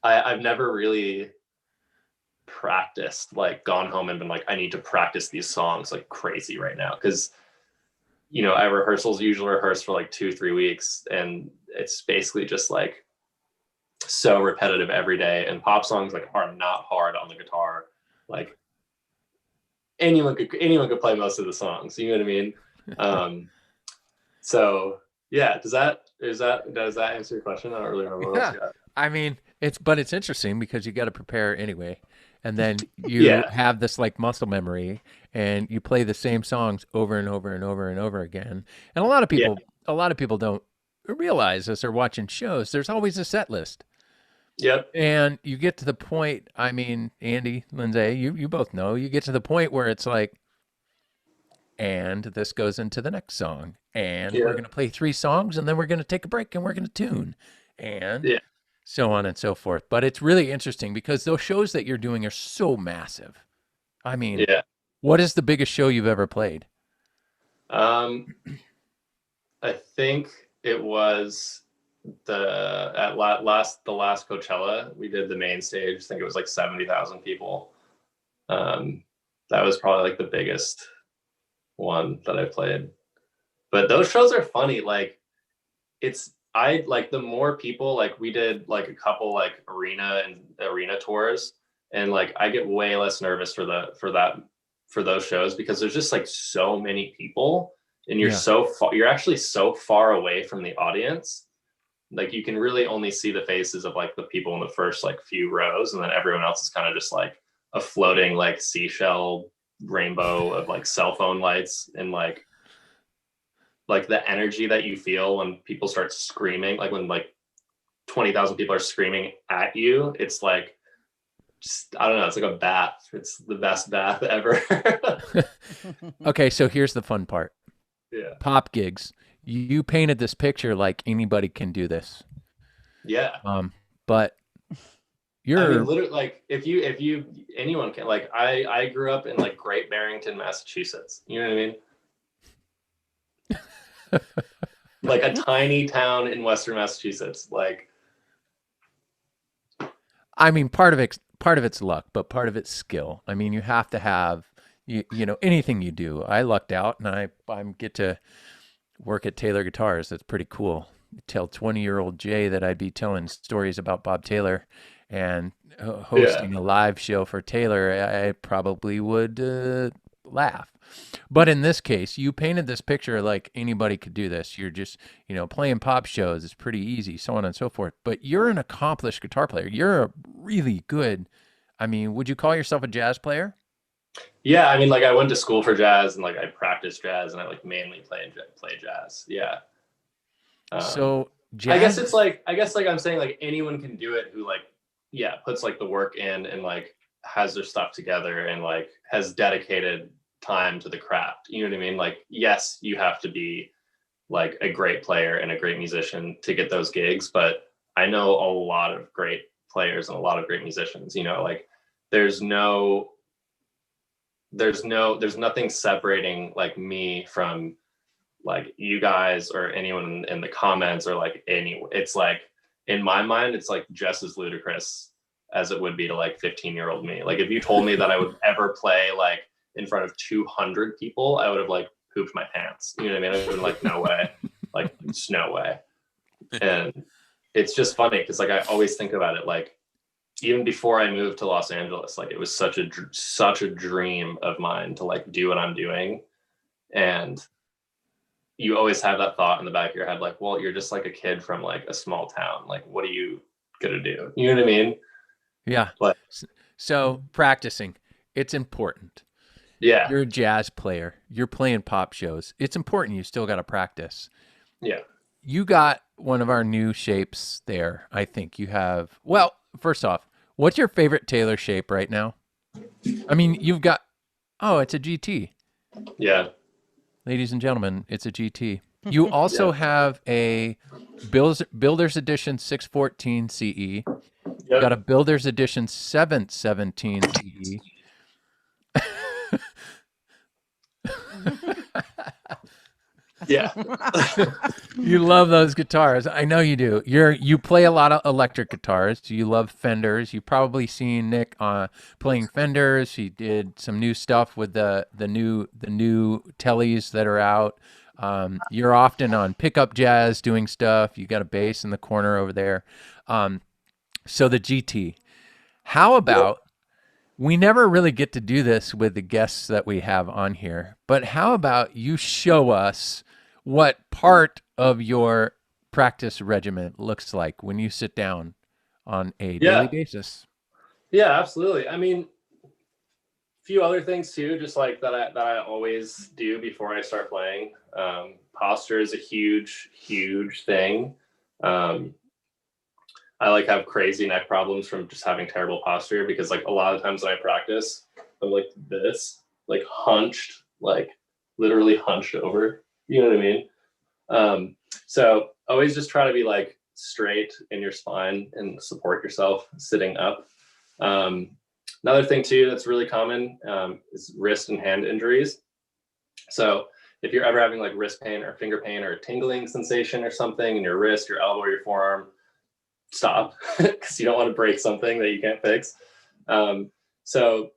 I've never really practiced, like gone home and been like, I need to practice these songs like crazy right now. Cause I usually rehearse for like 2-3 weeks, and it's basically just like so repetitive every day. And pop songs like are not hard on the guitar. Like anyone could play most of the songs. You know what I mean? So yeah, does that answer your question? I don't really remember what else you got. I mean, it's interesting because you got to prepare anyway. And then you have this like muscle memory, and you play the same songs over and over and over and over again. And a lot of people don't realize as they're watching shows, there's always a set list. Yep. And you get to the point, I mean, Andy, Lindsay, you both know, you get to the point where it's like, and this goes into the next song, and we're going to play 3 songs, and then we're going to take a break, and we're going to tune, and so on and so forth. But it's really interesting because those shows that you're doing are so massive. I mean, what is the biggest show you've ever played? I think it was the last Coachella. We did the main stage. I think it was like 70,000 people. That was probably like the biggest one that I played. But those shows are funny. Like I like the more people, like we did like a couple like arena tours, and like I get way less nervous for those shows because there's just like so many people, and you're so far, you're actually so far away from the audience like you can really only see the faces of like the people in the first like few rows, and then everyone else is kind of just like a floating like seashell rainbow of like cell phone lights, and like the energy that you feel when people start screaming, like when like 20,000 people are screaming at you, it's like, just, I don't know, it's like a bath. It's the best bath ever. Okay, so here's the fun part. Yeah. Pop gigs. You painted this picture like anybody can do this. Yeah. But you're I mean, literally, like if you anyone can, like I grew up in like Great Barrington, Massachusetts. You know what I mean? Like a tiny town in Western Massachusetts. Like, I mean, part of it's luck, but part of it's skill. I mean, you have to have you know, anything you do. I lucked out, and I get to work at Taylor Guitars. That's pretty cool. Tell 20-year-old Jay that I'd be telling stories about Bob Taylor and hosting a live show for Taylor. I probably would laugh. But in this case, you painted this picture like anybody could do this. You're just, you know, playing pop shows is pretty easy, so on and so forth. But you're an accomplished guitar player. You're a really good, I mean, would you call yourself a jazz player? yeah, I mean, like I went to school for jazz, and like I practiced jazz, and I like mainly play jazz. Yeah. So jazz, I guess it's like, I'm saying like anyone can do it who like, yeah, puts like the work in and like has their stuff together and like has dedicated time to the craft. You know what I mean? Like, yes, you have to be like a great player and a great musician to get those gigs, but I know a lot of great players and a lot of great musicians. You know, like there's nothing separating like me from like you guys or anyone in the comments, or like it's like, in my mind, it's like just as ludicrous as it would be to like 15-year-old me. Like if you told me that I would ever play like in front of 200 people, I would have like pooped my pants. You know what I mean? I would have been like, no way, like just no way. And it's just funny because like I always think about it, like even before I moved to Los Angeles, like it was such a dream of mine to like do what I'm doing. And you always have that thought in the back of your head, like, well, you're just like a kid from like a small town. Like, what are you gonna do? You know what I mean? Yeah. But so practicing, it's important. yeah, You're a jazz player. You're playing pop shows. It's important. You still got to practice. yeah. You got one of our new shapes there. I think you have. Well, first off, what's your favorite Taylor shape right now? I mean, you've got, oh, it's a GT. Yeah. Ladies and gentlemen, it's a GT. You also have a Builder's Edition 614 CE. Yep. Got a Builder's Edition 717 CE. Yeah. You love those guitars. I know you do. You play a lot of electric guitars. You love Fenders. You've probably seen Nick playing Fenders. He did some new stuff with the new Tellys that are out. You're often on pickup jazz doing stuff. You got a bass in the corner over there. So the GT. How about, we never really get to do this with the guests that we have on here, but how about you show us what part of your practice regimen looks like when you sit down on a daily basis? Yeah, absolutely. I mean, a few other things too, just like that I always do before I start playing. Posture is a huge thing. I like have crazy neck problems from just having terrible posture, because like a lot of times when I practice, I'm like this, like hunched, like literally hunched over. You know what I mean? So always just try to be like straight in your spine and support yourself sitting up. Another thing too that's really common is wrist and hand injuries. So if you're ever having like wrist pain or finger pain or a tingling sensation or something in your wrist, your elbow, or your forearm, stop, because you don't want to break something that you can't fix. So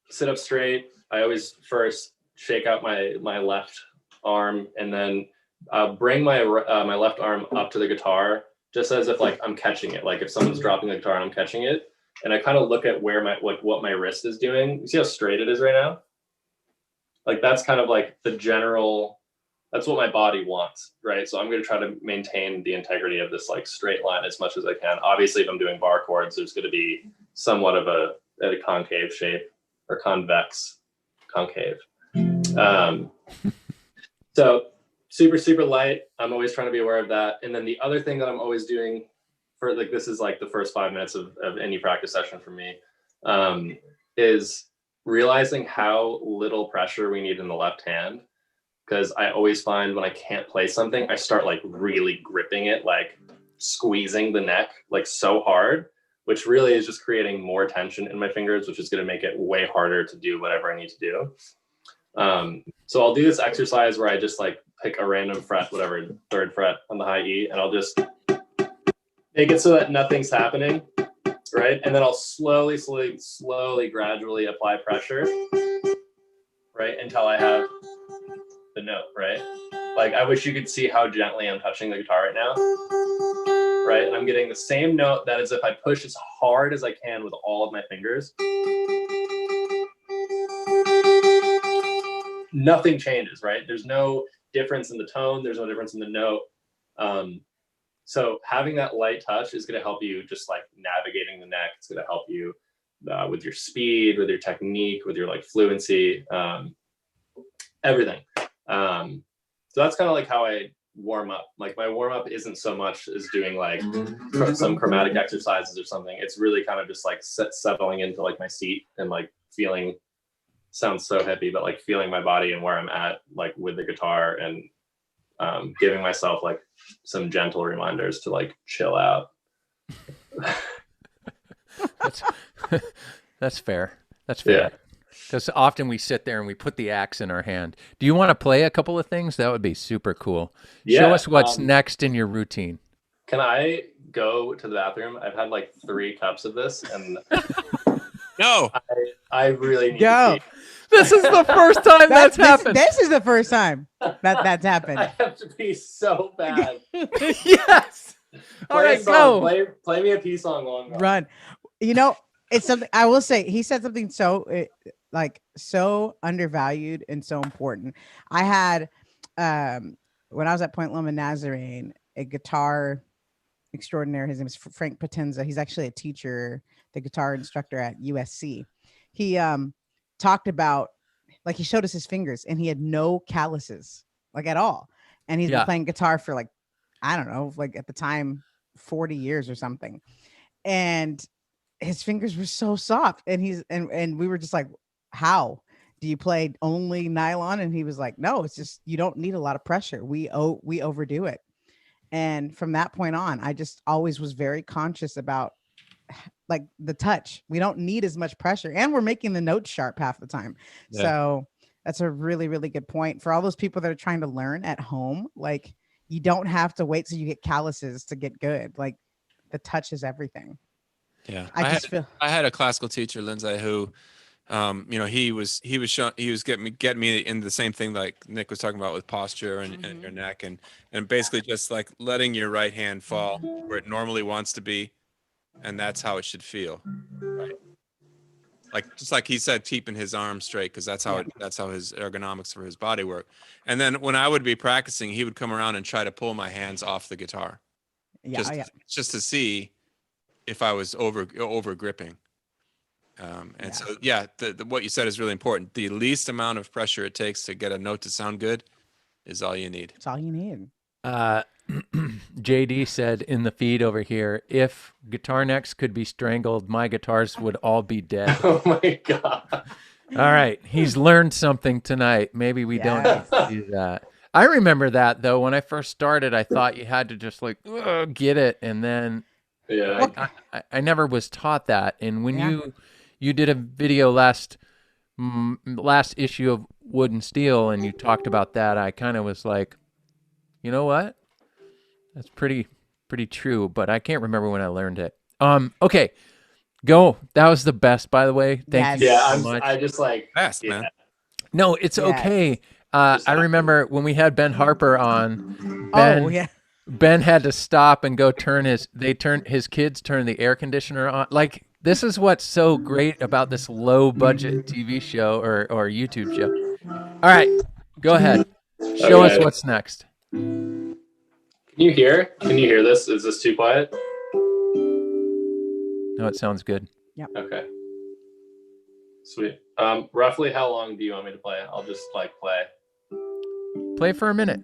sit up straight. I always first shake out my left arm, and then bring my left arm up to the guitar, just as if like I'm catching it. Like if someone's dropping the guitar and I'm catching it, and I kind of look at where what my wrist is doing. You see how straight it is right now? Like that's kind of like the general that's what my body wants, right? So I'm going to try to maintain the integrity of this like straight line as much as I can. Obviously, if I'm doing bar chords, there's going to be somewhat of a concave shape, or concave. So super, super light. I'm always trying to be aware of that. And then the other thing that I'm always doing for like, this is like the first 5 minutes of any practice session for me, is realizing how little pressure we need in the left hand. Because I always find when I can't play something, I start like really gripping it, like squeezing the neck like so hard, which really is just creating more tension in my fingers, which is going to make it way harder to do whatever I need to do. So I'll do this exercise where I just like pick a random fret, whatever, 3rd fret on the high E, and I'll just make it so that nothing's happening, right? And then I'll slowly, gradually apply pressure, right, until I have the note, right? Like I wish you could see how gently I'm touching the guitar right now, right? And I'm getting the same note that is if I push as hard as I can with all of my fingers. Nothing changes, right? There's no difference in the tone. There's no difference in the note. So having that light touch is going to help you just like navigating the neck. It's going to help you with your speed, with your technique, with your like fluency, everything. So that's kind of like how I warm up. Like my warm up isn't so much as doing like some chromatic exercises or something. It's really kind of just like settling into like my seat and like feeling, sounds so hippie, but like feeling my body and where I'm at, like with the guitar, and giving myself like some gentle reminders to like chill out. That's fair. That's fair. Yeah. Because often we sit there and we put the axe in our hand. Do you want to play a couple of things? That would be super cool. Yeah, Show us what's next in your routine. Can I go to the bathroom? I've had like 3 cups of this, and No. I really need Go. to pee. This is the first time that's happened. This is the first time that's happened. I have to pee so bad. Yes. All right, go. Play me a pee song, Long Gone. Run. You know, it's something I will say. He said something so so undervalued and so important. I had when I was at Point Loma Nazarene, a guitar extraordinaire. His name is Frank Potenza. He's actually a teacher, the guitar instructor at USC. He talked about, like, he showed us his fingers and he had no calluses, like, at all. And he's been playing guitar for like, I don't know, like at the time, 40 years or something. And his fingers were so soft. And and we were just like, how do you play only nylon? And he was like, no, it's just, you don't need a lot of pressure. We overdo it. And from that point on, I just always was very conscious about like the touch. We don't need as much pressure, and we're making the notes sharp half the time. Yeah. So that's a really, really good point for all those people that are trying to learn at home. Like, you don't have to wait till you get calluses to get good. Like, the touch is everything. Yeah. I had a classical teacher, Lindsay, who, he was getting me into the same thing like Nick was talking about with posture and your neck, and basically just like letting your right hand fall where it normally wants to be. And that's how it should feel. Right. Like, just like he said, keeping his arms straight, because that's how his ergonomics for his body work. And then when I would be practicing, he would come around and try to pull my hands off the guitar. Just to see if I was over gripping. So what you said is really important. The least amount of pressure it takes to get a note to sound good is all you need. It's all you need. JD said in the feed over here, if guitar necks could be strangled, my guitars would all be dead. Oh my God. All right. He's learned something tonight. Maybe we don't need to do that. I remember that, though. When I first started, I thought you had to just like get it. And then I never was taught that. And when you did a video last issue of Wood and Steel, and you talked about that, I kind of was like, you know what? That's pretty true, but I can't remember when I learned it. Okay, go. That was the best, by the way. Thank you so much. I just like best, man. No, it's okay. I remember when we had Ben Harper on. Ben had to stop and go his kids turned the air conditioner on. Like, this is what's so great about this low budget TV show or YouTube show. All right, go ahead. Show us Okay. what's next. Can you hear? Can you hear this? Is this too quiet? No, it sounds good. Okay. Sweet. Roughly how long do you want me to play? I'll just like play. Play for a minute.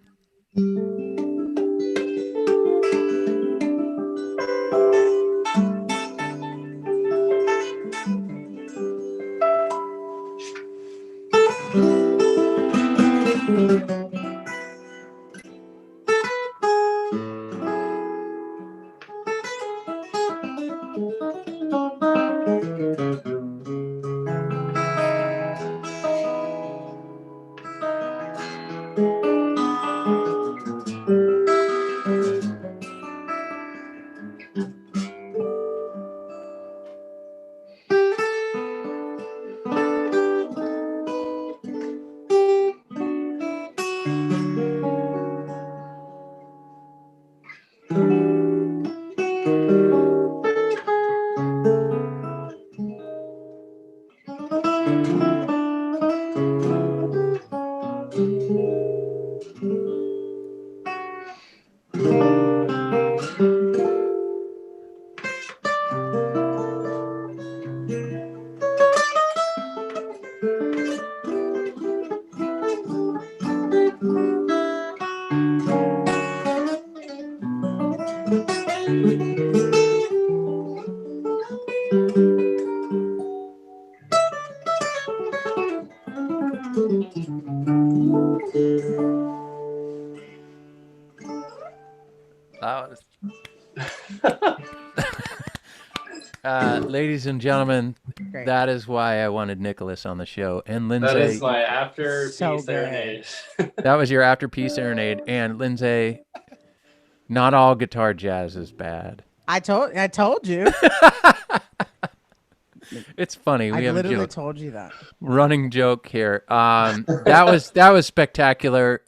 That was... ladies and gentlemen, Great. that is why I wanted Nicolas on the show. And Lindsay, That is my after So P serenade. that was your after P serenade. And Lindsay, not all guitar jazz is bad. I told you. It's funny. I We have a literally joke. told you that. Running joke here. That was spectacular.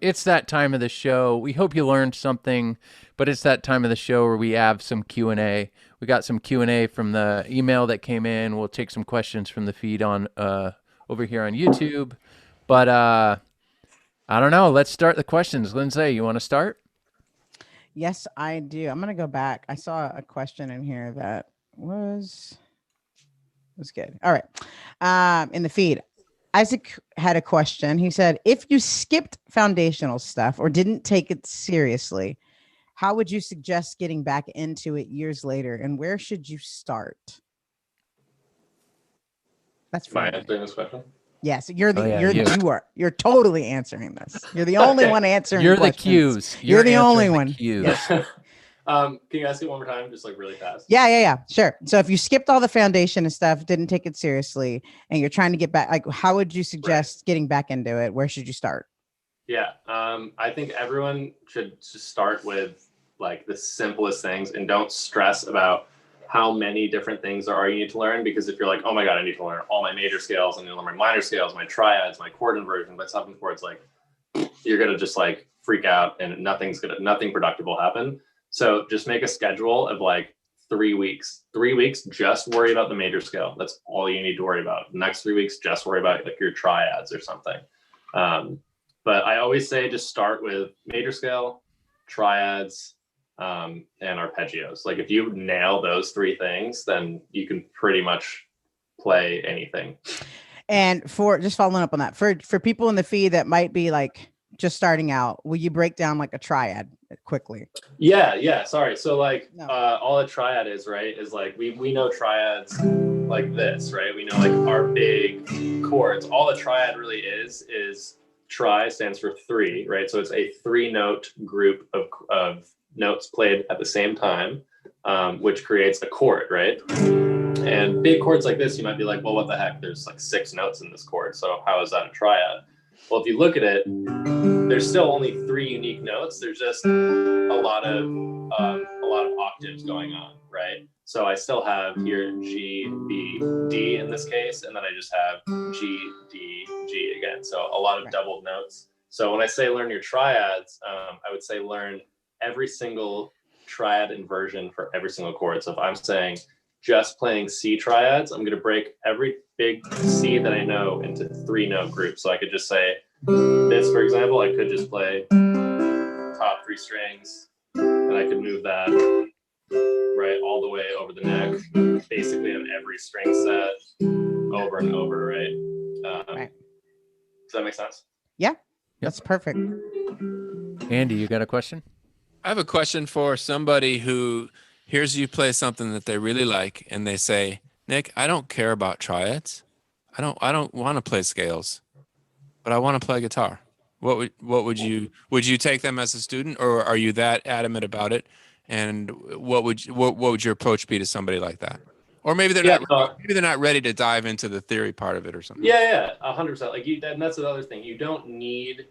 It's that time of the show. We hope you learned something, but it's that time of the show where we have some Q&A. We got some Q&A from the email that came in. We'll take some questions from the feed on over here on YouTube. But I don't know. Let's start the questions. Lindsay, you want to start? Yes, I do. I'm gonna go back. I saw a question in here that was good. All right. In the feed, Isaac had a question. He said, if you skipped foundational stuff or didn't take it seriously, how would you suggest getting back into it years later, and where should you start? That's Am I fine. answering this question? Yes, you're the Oh, yeah, you're totally answering this. You're the only Okay. one answering. You're the questions. cues. You're the only answering one. the cues. Yes. Can you ask it one more time, just like really fast? Yeah. Sure. So if you skipped all the foundation and stuff, didn't take it seriously, and you're trying to get back, like, how would you suggest getting back into it? Where should you start? Yeah. I think everyone should just start with like the simplest things and don't stress about how many different things there are you need to learn, because if you're like, oh my God, I need to learn all my major scales, I need to learn my minor scales, my triads, my chord inversion, my substance chords, like you're going to just like freak out and nothing productive will happen. So just make a schedule of like 3 weeks. 3 weeks, just worry about the major scale. That's all you need to worry about. The next 3 weeks, just worry about like your triads or something. But I always say just start with major scale, triads, and arpeggios. Like if you nail those 3 things, then you can pretty much play anything. And for just following up on that, for people in the feed that might be like just starting out, will you break down like a triad quickly? Yeah. Sorry. So like all a triad is, right, is like we know triads like this, right? We know like our big chords. All a triad really is tri stands for 3, right? So it's a 3-note group of notes played at the same time, which creates a chord, right? And big chords like this, you might be like, well, what the heck? There's like 6 notes in this chord, so how is that a triad? Well, if you look at it, there's still only 3 unique notes. There's just a lot of octaves going on, right? So I still have here G, B, D in this case, and then I just have G, D, G again. So a lot of doubled notes. So when I say learn your triads, I would say learn every single triad inversion for every single chord. So if I'm saying just playing C triads, I'm going to break every big C that I know into 3-note groups. So I could just say this, for example, I could just play top 3 strings, and I could move that right all the way over the neck, basically on every string set, over and over, right? Right. Does that make sense? Yeah, that's perfect. Andy, you got a question? I have a question for somebody who hears you play something that they really like, and they say, "Nick, I don't care about triads. I don't want to play scales, but I want to play guitar." What would you take them as a student, or are you that adamant about it? And what would your approach be to somebody like that? Or maybe they're not ready to dive into the theory part of it or something. Yeah, 100%. Like and that's another thing. You don't need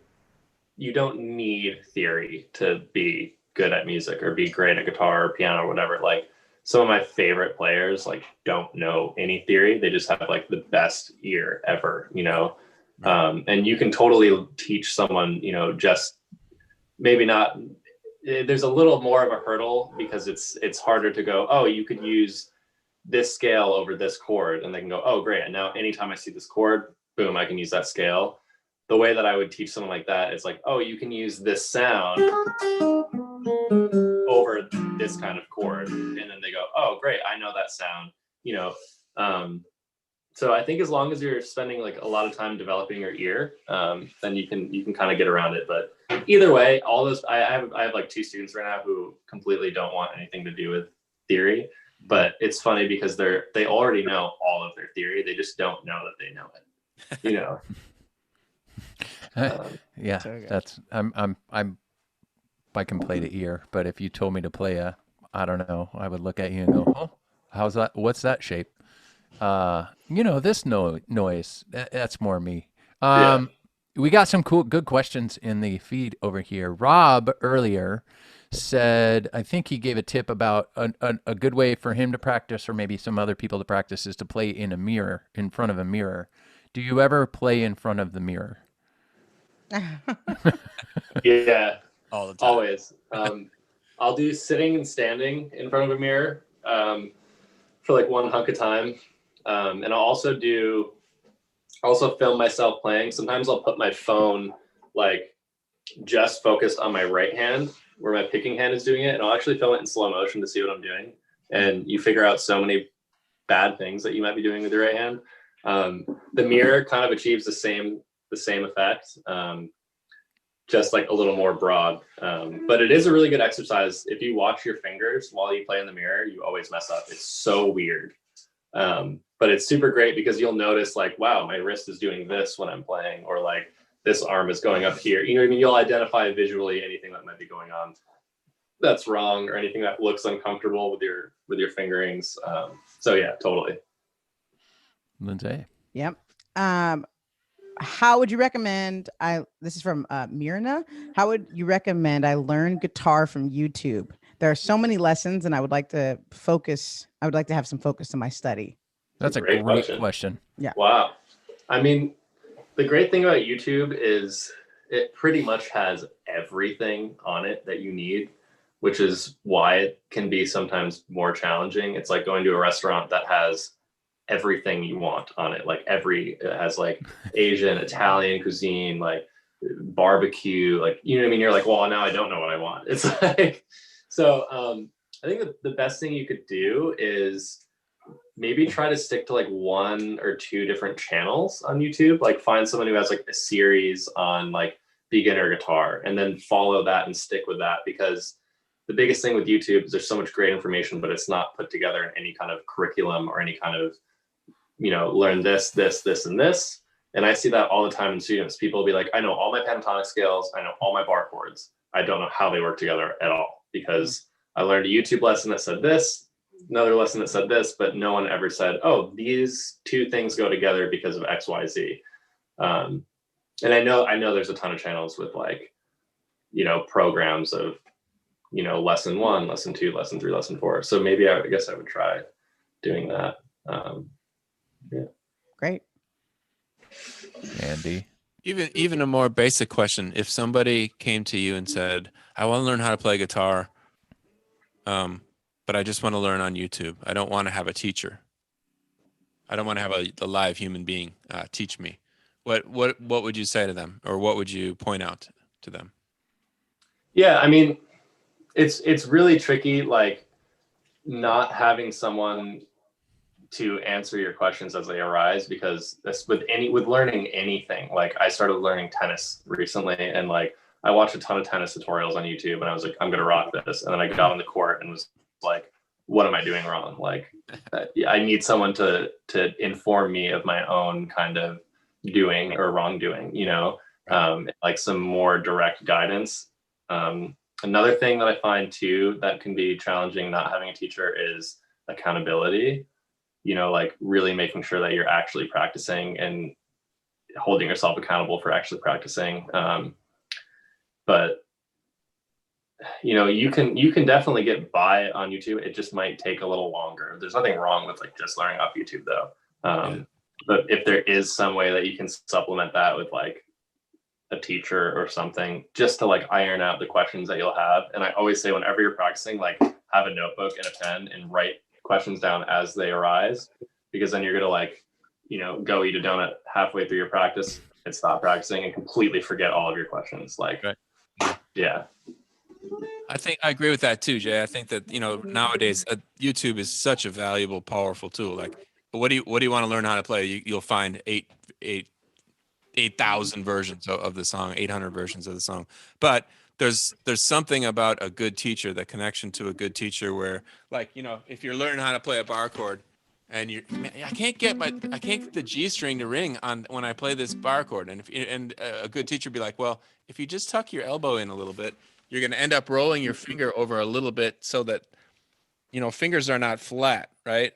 theory to be good at music or be great at guitar or piano or whatever. Like some of my favorite players like don't know any theory. They just have like the best ear ever, you know? And you can totally teach someone, you know, just maybe not, there's a little more of a hurdle because it's harder to go, oh, you could use this scale over this chord, and they can go, oh, great. And now anytime I see this chord, boom, I can use that scale. The way that I would teach someone like that is like, oh, you can use this sound over this kind of chord. And then they go, oh, great, I know that sound, you know? So I think as long as you're spending like a lot of time developing your ear, then you can kind of get around it. But either way, all those, I have like 2 students right now who completely don't want anything to do with theory. But it's funny because they already know all of their theory. They just don't know that they know it, you know? Yeah, that's I can play the ear, but if you told me to play I don't know, I would look at you and go, oh, how's that? What's that shape? You know, this noise, that's more me. We got some good questions in the feed over here. Rob earlier said, I think he gave a tip about a good way for him to practice, or maybe some other people to practice, is to play in front of a mirror. Do you ever play in front of the mirror? Yeah, all the time. Always. I'll do sitting and standing in front of a mirror for like one hunk of time. And I'll also film myself playing. Sometimes I'll put my phone like just focused on my right hand where my picking hand is doing it. And I'll actually film it in slow motion to see what I'm doing. And you figure out so many bad things that you might be doing with your right hand. The mirror kind of achieves the same effect, just like a little more broad. But it is a really good exercise. If you watch your fingers while you play in the mirror, you always mess up. It's so weird. But it's super great because you'll notice like, wow, my wrist is doing this when I'm playing, or like this arm is going up here. You know what I mean? You'll identify visually anything that might be going on that's wrong, or anything that looks uncomfortable with your fingerings. So yeah, totally. Lindsay. Yep. How would you recommend this is from Mirna. How would you recommend I learn guitar from YouTube? There are so many lessons and I would like to have some focus in my study. That's a great question. Yeah. Wow. I mean, the great thing about YouTube is it pretty much has everything on it that you need, which is why it can be sometimes more challenging. It's like going to a restaurant that has everything you want on it. Like it has like Asian, Italian cuisine, like barbecue, like, you know what I mean? You're like, well, now I don't know what I want. It's like, so I think the best thing you could do is maybe try to stick to like 1 or 2 different channels on YouTube. Like find someone who has like a series on like beginner guitar, and then follow that and stick with that, because the biggest thing with YouTube is there's so much great information, but it's not put together in any kind of curriculum or any kind of, you know, learn this, and this. And I see that all the time in students. People will be like, I know all my pentatonic scales, I know all my bar chords. I don't know how they work together at all, because I learned a YouTube lesson that said this, another lesson that said this, but no one ever said, oh, these 2 things go together because of X, Y, Z. And I know there's a ton of channels with like, you know, programs of, you know, lesson 1, lesson 2, lesson 3, lesson 4. So maybe I guess I would try doing that. Yeah. Great. Andy. Even a more basic question. If somebody came to you and said, I want to learn how to play guitar, but I just want to learn on YouTube. I don't want to have a teacher. I don't want to have a live human being teach me. What would you say to them, or what would you point out to them? Yeah, I mean, it's really tricky, like not having someone to answer your questions as they arise, because that's with learning anything. Like I started learning tennis recently, and like I watched a ton of tennis tutorials on YouTube, and I was like, I'm gonna rock this. And then I got on the court and was like, what am I doing wrong? Like I need someone to inform me of my own kind of doing or wrongdoing, like some more direct guidance. Another thing that I find too that can be challenging not having a teacher is accountability. Like really making sure that you're actually practicing and holding yourself accountable for actually practicing. But you can definitely get by on YouTube. It just might take a little longer. There's nothing wrong with like just learning off YouTube though. But if there is some way that you can supplement that with like a teacher or something, just to like iron out the questions that you'll have. And I always say, whenever you're practicing, like have a notebook and a pen and write questions down as they arise, because then you're gonna like, go eat a donut halfway through your practice and stop practicing and completely forget all of your questions. Like, right. Yeah. I think I agree with that too, Jay. I think that nowadays YouTube is such a valuable, powerful tool. Like, but what do you want to learn how to play? You'll find 8,000 versions of the song, 800 versions of the song. But there's something about a good teacher, the connection to a good teacher, where like if you're learning how to play a bar chord, and I can't get the G string to ring on when I play this bar chord, and a good teacher would be like, well, if you just tuck your elbow in a little bit, you're going to end up rolling your finger over a little bit so that fingers are not flat, right?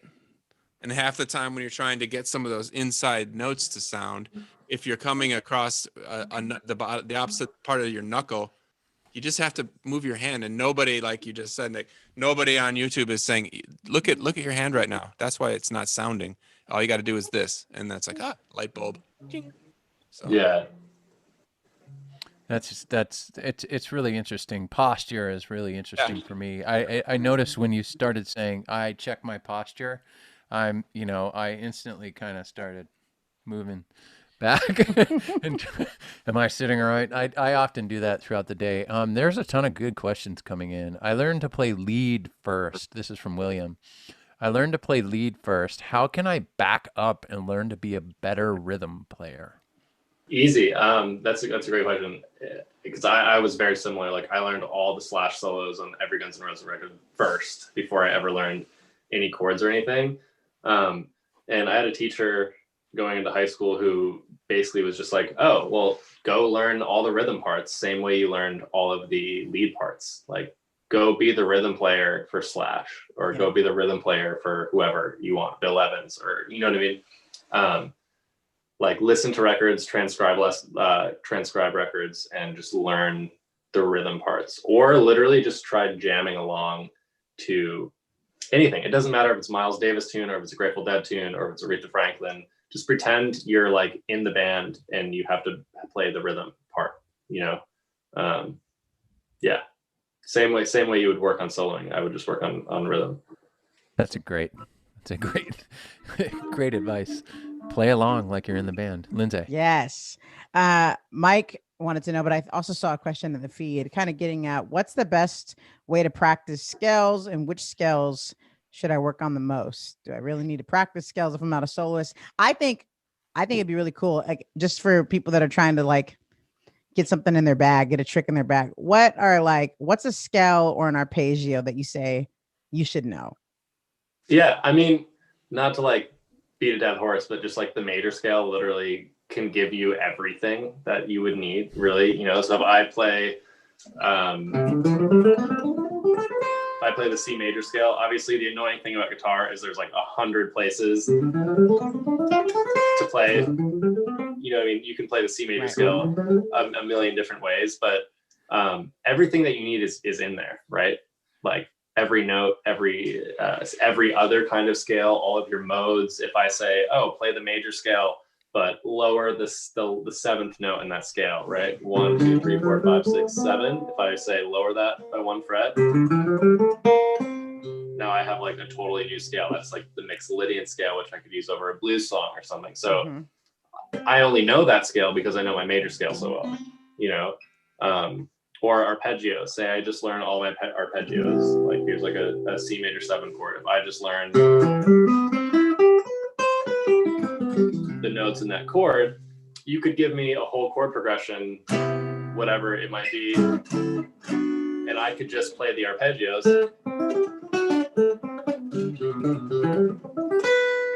And half the time when you're trying to get some of those inside notes to sound, if you're coming across the opposite part of your knuckle, you just have to move your hand. And nobody, like you just said, Nick, nobody on YouTube is saying, look at your hand right now. That's why it's not sounding. All you got to do is this. And that's like, light bulb. So. Yeah. It's really interesting. Posture is really interesting for me. I noticed when you started saying I check my posture, I instantly kind of started moving back. And am I sitting right? I often do that throughout the day. There's a ton of good questions coming in. I learned to play lead first. This is from William. I learned to play lead first. How can I back up and learn to be a better rhythm player? Easy. That's a great question, because I was very similar. Like I learned all the Slash solos on every Guns N' Roses record first before I ever learned any chords or anything. And I had a teacher going into high school who basically was just like, oh, well, go learn all the rhythm parts, same way you learned all of the lead parts. Like go be the rhythm player for Slash, or go be the rhythm player for whoever you want, Bill Evans, or you know what I mean? Like listen to records, transcribe records, and just learn the rhythm parts, or literally just try jamming along to anything. It doesn't matter if it's a Miles Davis tune, or if it's a Grateful Dead tune, or if it's Aretha Franklin. Just pretend you're like in the band and you have to play the rhythm part. Yeah. Same way you would work on soloing. I would just work on rhythm. That's a great advice. Play along like you're in the band. Lindsay. Yes. Mike wanted to know, but I also saw a question in the feed kind of getting at what's the best way to practice scales, and which scales should I work on the most? Do I really need to practice scales if I'm not a soloist? I think it'd be really cool, like just for people that are trying to like get something in their bag, get a trick in their bag. What's a scale or an arpeggio that you say you should know? Yeah, I mean, not to like beat a dead horse, but just like the major scale literally can give you everything that you would need, really. So if I play the C major scale, obviously the annoying thing about guitar is there's like 100 places to play. You can play the C major scale a million different ways, but everything that you need is in there, right? Like every note, every other kind of scale, all of your modes. If I say, oh, play the major scale, but lower the seventh note in that scale, right? 1, 2, 3, 4, 5, 6, 7. If I say lower that by 1 fret, now I have like a totally new scale. That's like the Mixolydian scale, which I could use over a blues song or something. So I only know that scale because I know my major scale so well, you know. Or arpeggios. Say I just learned all my arpeggios. Like here's like a C major 7 chord. If I just learned the notes in that chord, you could give me a whole chord progression, whatever it might be, and I could just play the arpeggios.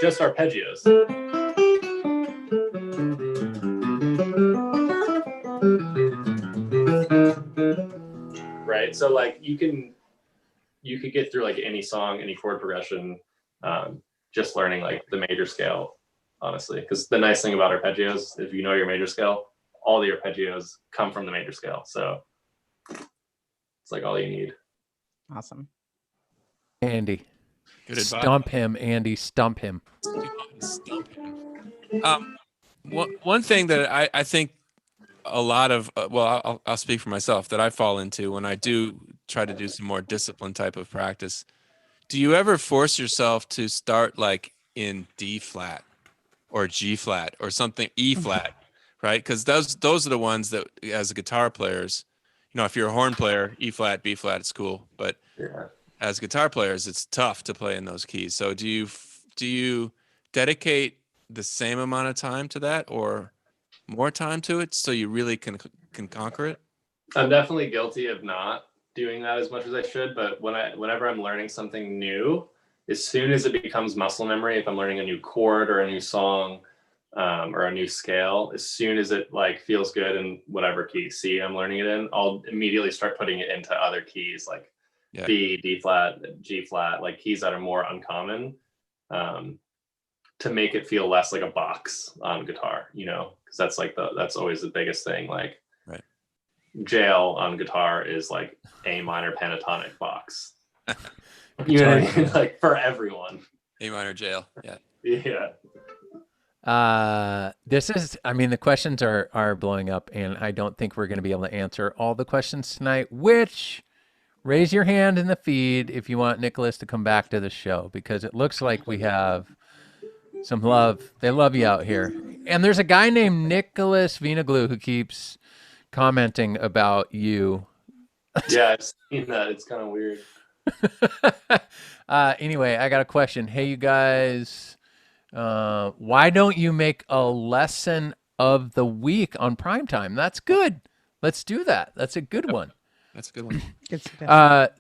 Just arpeggios. Right? So like you could get through like any song, any chord progression, just learning like the major scale, honestly. Because the nice thing about arpeggios, if you know your major scale, all the arpeggios come from the major scale. So it's like all you need. Awesome. Andy. Good advice. Stump him, Andy. Stump him. Stump him. One thing that I think a lot of, I'll speak for myself, that I fall into when I do try to do some more disciplined type of practice. Do you ever force yourself to start like in D flat or G flat or something, E flat, right? Because those are the ones that, as a guitar players, you know, if you're a horn player, E flat, B flat, it's cool. But as guitar players, it's tough to play in those keys. So do you dedicate the same amount of time to that or more time to it so you really can conquer it? I'm definitely guilty of not doing that as much as I should, but whenever I'm learning something new, as soon as it becomes muscle memory, if I'm learning a new chord or a new song or a new scale, as soon as it like feels good in whatever key C I'm learning it in, I'll immediately start putting it into other keys like B, D flat, G flat, like keys that are more uncommon, to make it feel less like a box on guitar, you know, because that's always the biggest thing. Like jail on guitar is like A minor pentatonic box. You know what I mean? Like for everyone. A minor jail. Yeah. This is, I mean, the questions are blowing up, and I don't think we're going to be able to answer all the questions tonight, which raise your hand in the feed if you want Nicolas to come back to the show, because it looks like we have some love. They love you out here. And there's a guy named Nicolas Veinoglou who keeps commenting about you. Yeah, I've seen that. It's kind of weird. Anyway, I got a question. Hey, you guys, why don't you make a lesson of the week on Primetime? That's good. Let's do that. That's a good one. That's a good one.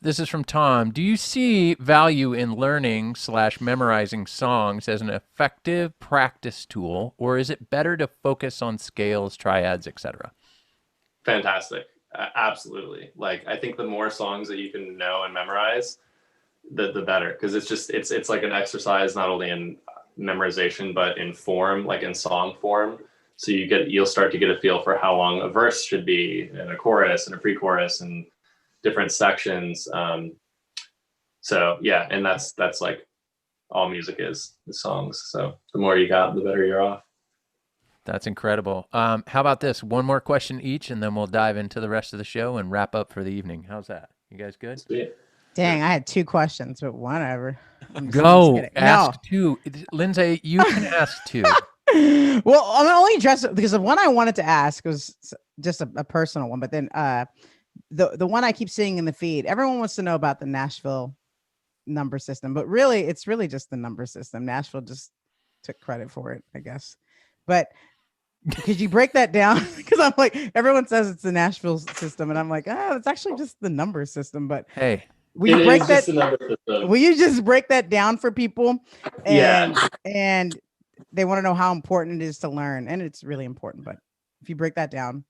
This is from Tom. Do you see value in learning / memorizing songs as an effective practice tool, or is it better to focus on scales, triads, etc.? Fantastic. Absolutely. Like, I think the more songs that you can know and memorize, the better, because it's like an exercise not only in memorization but in form, like in song form. So you'll start to get a feel for how long a verse should be, and a chorus and a pre-chorus and different sections. So yeah, and that's like all music is, the songs. So the more you got, the better you're off. That's incredible. How about this? One more question each, and then we'll dive into the rest of the show and wrap up for the evening. How's that? You guys good? Sweet. Dang, I had 2 questions, but whatever. Go ask 2. Lindsay, you can ask 2. Well, I'm only addressing because the one I wanted to ask was just a personal one, but then the one I keep seeing in the feed, everyone wants to know about the Nashville number system, but really it's really just the number system. Nashville just took credit for it, I guess. But could you break that down? Because I'm like, everyone says it's the Nashville system, and I'm like, it's actually just the number system. But hey, will you break that? Will you just break that down for people? And they want to know how important it is to learn, and it's really important. But if you break that down,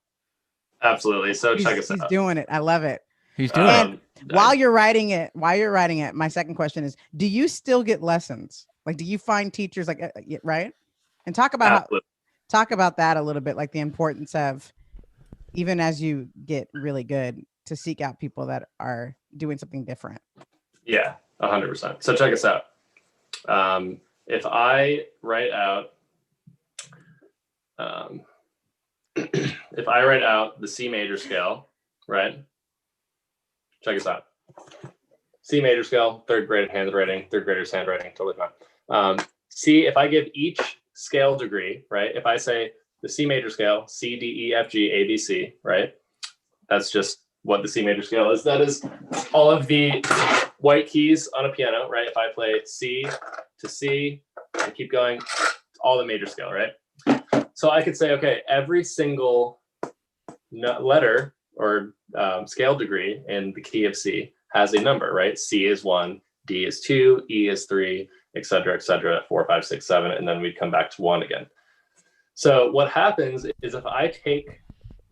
absolutely. So check us out. He's doing it. I love it. He's doing it. While you're writing it, my second question is: do you still get lessons? Like, do you find teachers like right? And talk about that a little bit, like the importance of, even as you get really good, to seek out people that are doing something different. Yeah, 100%. So check us out. If I write out, the C major scale, right? Check us out. C major scale, 3rd grade handwriting, 3rd graders handwriting, totally fine. See, if I give each scale degree, right? If I say the C major scale, C, D, E, F, G, A, B, C, right? That's just what the C major scale is. That is all of the white keys on a piano, right? If I play C to C and keep going, all the major scale, right? So I could say, okay, every single letter or scale degree in the key of C has a number, right? C is 1, D is 2, E is 3, et cetera, 4, 5, 6, 7, and then we'd come back to 1 again. So what happens is if I take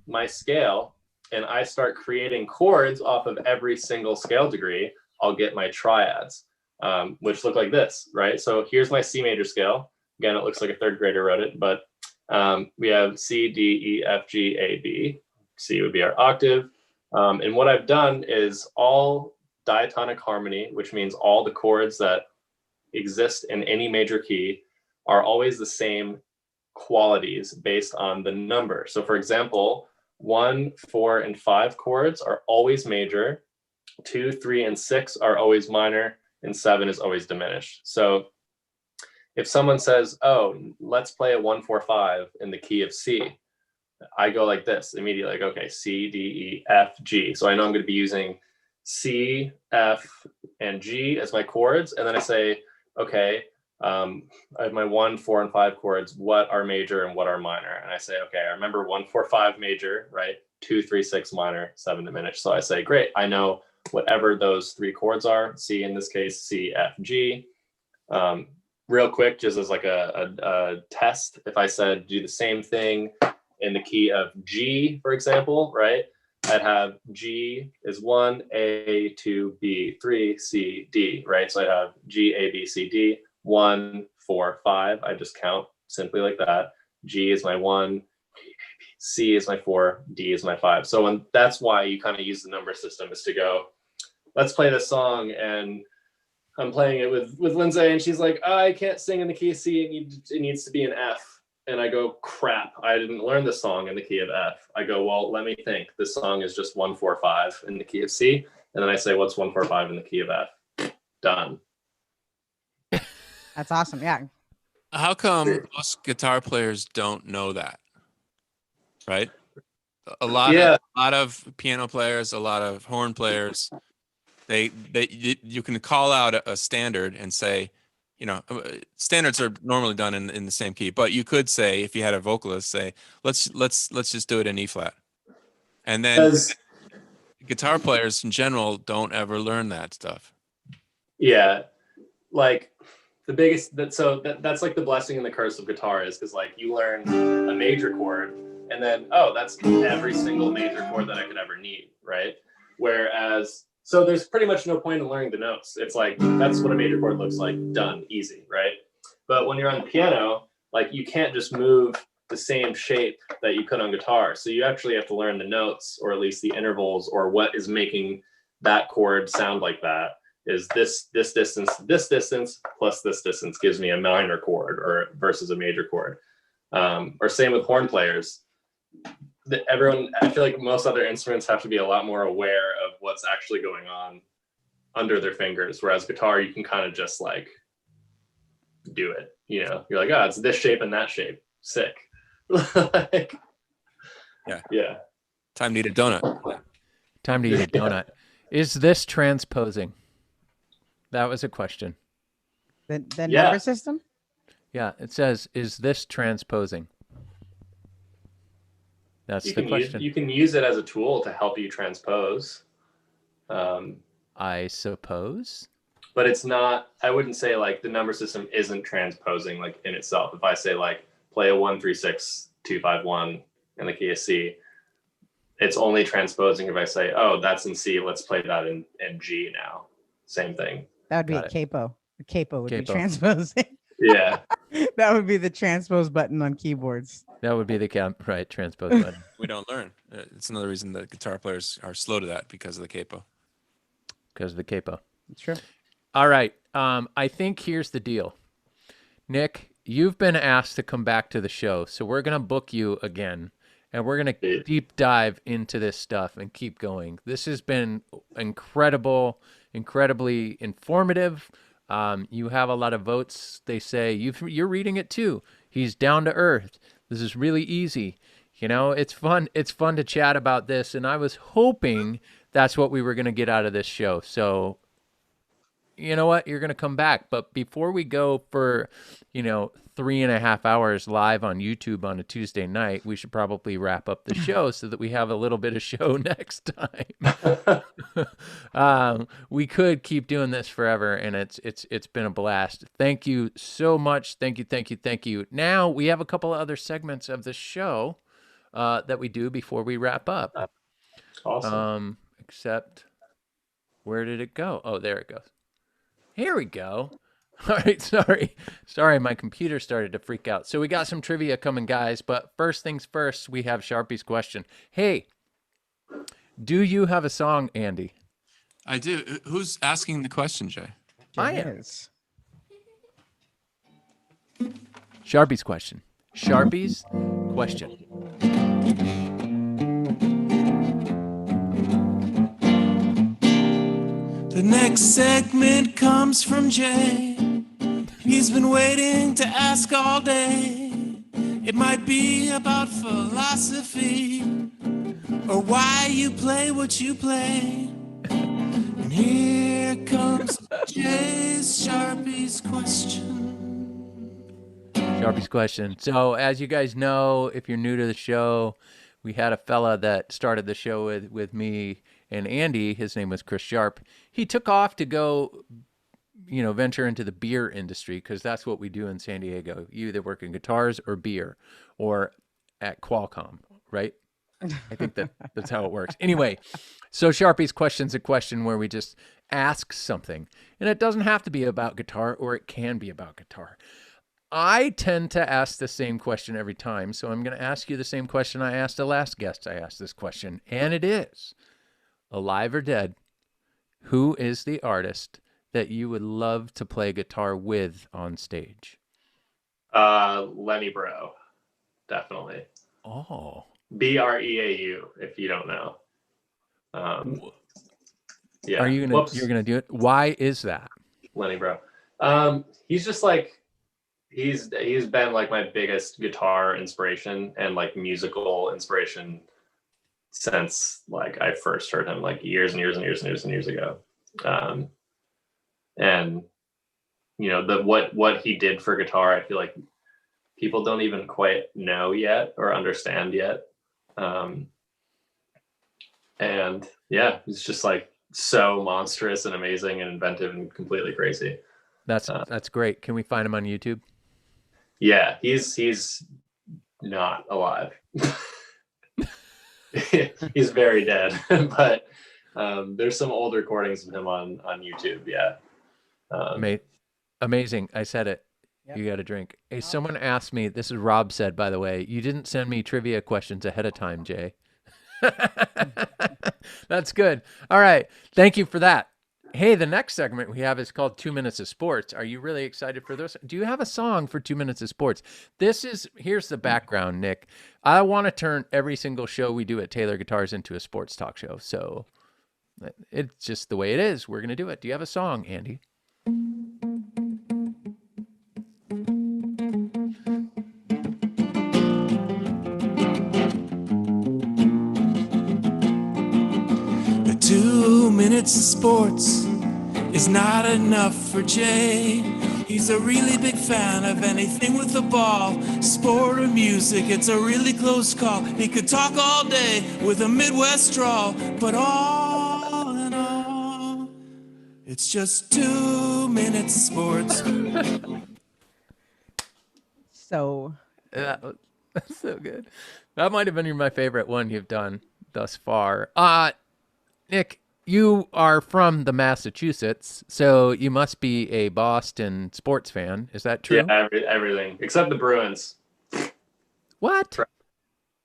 my scale and I start creating chords off of every single scale degree, I'll get my triads, which look like this, right? So here's my C major scale. Again, it looks like a third grader wrote it, but we have C, D, E, F, G, A, B. C would be our octave. And what I've done is all diatonic harmony, which means all the chords that exist in any major key are always the same qualities based on the number. So for example, 1, 4, and 5 chords are always major, 2, 3, and 6 are always minor, and 7 is always diminished. So if someone says, oh, let's play a 1, 4, 5 in the key of C, I go like this immediately, like, okay, C, D, E, F, G. So I know I'm going to be using C, F, and G as my chords. And then I say, okay, I have my 1, 4, and 5 chords. What are major and what are minor? And I say, okay, I remember 1, 4, 5 major, right? 2, 3, 6 minor, 7 diminished. So I say, great, I know whatever those 3 chords are. C in this case, C, F, G. Real quick, just as like a test, if I said do the same thing in the key of G, for example, right? I'd have G is 1, A, 2, B, 3, C, D, right? So I'd have G, A, B, C, D, 1, 4, 5. I just count simply like that. G is my 1, C is my 4, D is my 5. So that's why you kind of use the number system, is to go, let's play this song, and I'm playing it with Lindsay, and she's like, I can't sing in the key of C, it needs to be an F. And I go, crap, I didn't learn this song in the key of F. I go, well, let me think. This song is just 1, 4, 5 in the key of C. And then I say, what's 1, 4, 5 in the key of F? Done. That's awesome. Yeah. How come most guitar players don't know that? Right? A lot of piano players, a lot of horn players, you can call out a standard and say, you know, standards are normally done in the same key, but you could say, if you had a vocalist, say, let's just do it in E flat. And then guitar players in general don't ever learn that stuff. Yeah. Like the biggest, that's like the blessing and the curse of guitar, is because like you learn a major chord and then, oh, that's every single major chord that I could ever need, right? Whereas, so there's pretty much no point in learning the notes. It's like, that's what a major chord looks like, done, easy, right? But when you're on the piano, like you can't just move the same shape that you could on guitar. So you actually have to learn the notes, or at least the intervals, or what is making that chord sound like that. Is this distance plus this distance gives me a minor chord or versus a major chord. Or same with horn players. I feel like most other instruments have to be a lot more aware of what's actually going on under their fingers. Whereas guitar, you can kind of just like do it. You know, you're like, oh, it's this shape and that shape. Sick. Like, yeah. Time to eat a donut. Time to eat a donut. Is this transposing? That was a question. The number system? Yeah, it says, is this transposing? That's the question. You can use it as a tool to help you transpose. I suppose. But it's not, I wouldn't say like the number system isn't transposing like in itself. If I say like play a 1, 3, 6, 2, 5, 1 in the key of C, it's only transposing if I say, oh, that's in C, let's play that in G now. Same thing. That would be a capo. A capo would be transposing. Yeah. That would be the transpose button on keyboards. That would be the transpose button. We don't learn. It's another reason that guitar players are slow to that, because of the capo. Because of the capo. It's true. All right. I think here's the deal. Nick, you've been asked to come back to the show, so we're going to book you again, and we're going to deep dive into this stuff and keep going. This has been incredible, incredibly informative. You have a lot of votes. They say you're reading it too. He's down to earth. This is really easy. You know, it's fun. It's fun to chat about this. And I was hoping that's what we were going to get out of this show. So, you know what? You're going to come back. But before we go for, 3.5 hours live on YouTube on a Tuesday night, we should probably wrap up the show so that we have a little bit of show next time. We could keep doing this forever, and it's been a blast. Thank you so much. Thank you. Now we have a couple of other segments of the show that we do before we wrap up. Awesome. Except, where did it go? Oh, there it goes. Here we go. All right, sorry, my computer started to freak out. So we got some trivia coming, guys, but first things first, we have Sharpie's question. Hey, do you have a song, Andy? I do. Who's asking the question, Jay? I am. Yes. Sharpie's question. Sharpie's question. The next segment comes from Jay. He's been waiting to ask all day. It might be about philosophy or why you play what you play. And here comes Jay's Sharpie's question. Sharpie's question. So, as you guys know, if you're new to the show, we had a fella that started the show with me and Andy. His name was Chris Sharp. He took off to go, venture into the beer industry, because that's what we do in San Diego. You either work in guitars or beer, or at Qualcomm, right? I think that's how it works. Anyway, so Sharpie's question's a question where we just ask something, and it doesn't have to be about guitar, or it can be about guitar. I tend to ask the same question every time, so I'm going to ask you the same question I asked the last guest I asked this question, and it is, alive or dead, who is the artist that you would love to play guitar with on stage? Lenny Breau, definitely. Oh. Breau, if you don't know. Yeah. Are you gonna do it? Why is that? Lenny Breau. He's just like, he's been like my biggest guitar inspiration and like musical inspiration since like I first heard him, like years ago. And what he did for guitar, I feel like people don't even quite know yet or understand yet. And yeah, he's just like so monstrous and amazing and inventive and completely crazy. That's great. Can we find him on YouTube? Yeah, he's not alive. He's very dead, but there's some old recordings of him on YouTube. Yeah. Amazing. I said it. Yep. You got a drink. Hey, someone asked me, this is Rob said, by the way, you didn't send me trivia questions ahead of time, Jay. That's good. All right. Thank you for that. Hey, the next segment we have is called 2 Minutes of Sports. Are you really excited for this? Do you have a song for 2 Minutes of Sports? Here's the background, Nick. I want to turn every single show we do at Taylor Guitars into a sports talk show. So it's just the way it is. We're going to do it. Do you have a song, Andy? The 2 minutes of sports is not enough for Jay. He's a really big fan of anything with a ball, sport or music. It's a really close call. He could talk all day with a Midwest drawl, but all in all, it's just 2 minutes of sports. So That's so good. That might have been my favorite one you've done thus far. Nick, you are from the Massachusetts, so you must be a Boston sports fan. Is that true? Yeah, everything except the Bruins. What?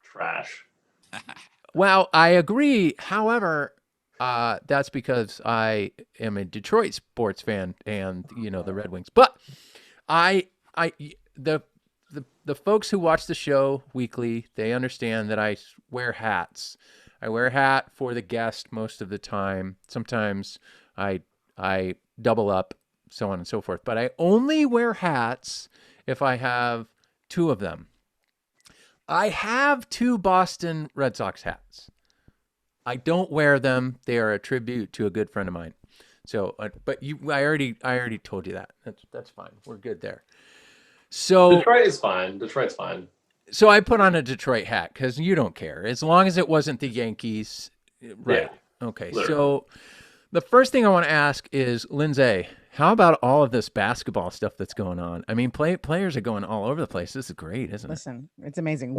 Trash. Well, I agree. However, that's because I am a Detroit sports fan and, the Red Wings. But the folks who watch the show weekly, they understand that I wear hats. I wear a hat for the guest most of the time. Sometimes I double up, so on and so forth. But I only wear hats if I have two of them. I have 2 Boston Red Sox hats. I don't wear them. They are a tribute to a good friend of mine. So, but I already told you that. That's fine. We're good there. So Detroit is fine. Detroit's fine. So I put on a Detroit hat because you don't care as long as it wasn't the Yankees, right? Yeah, Okay. literally. So the first thing I want to ask is, Lindsay, how about all of this basketball stuff that's going on? I mean, players are going all over the place. This is great, isn't it? Listen, it's amazing.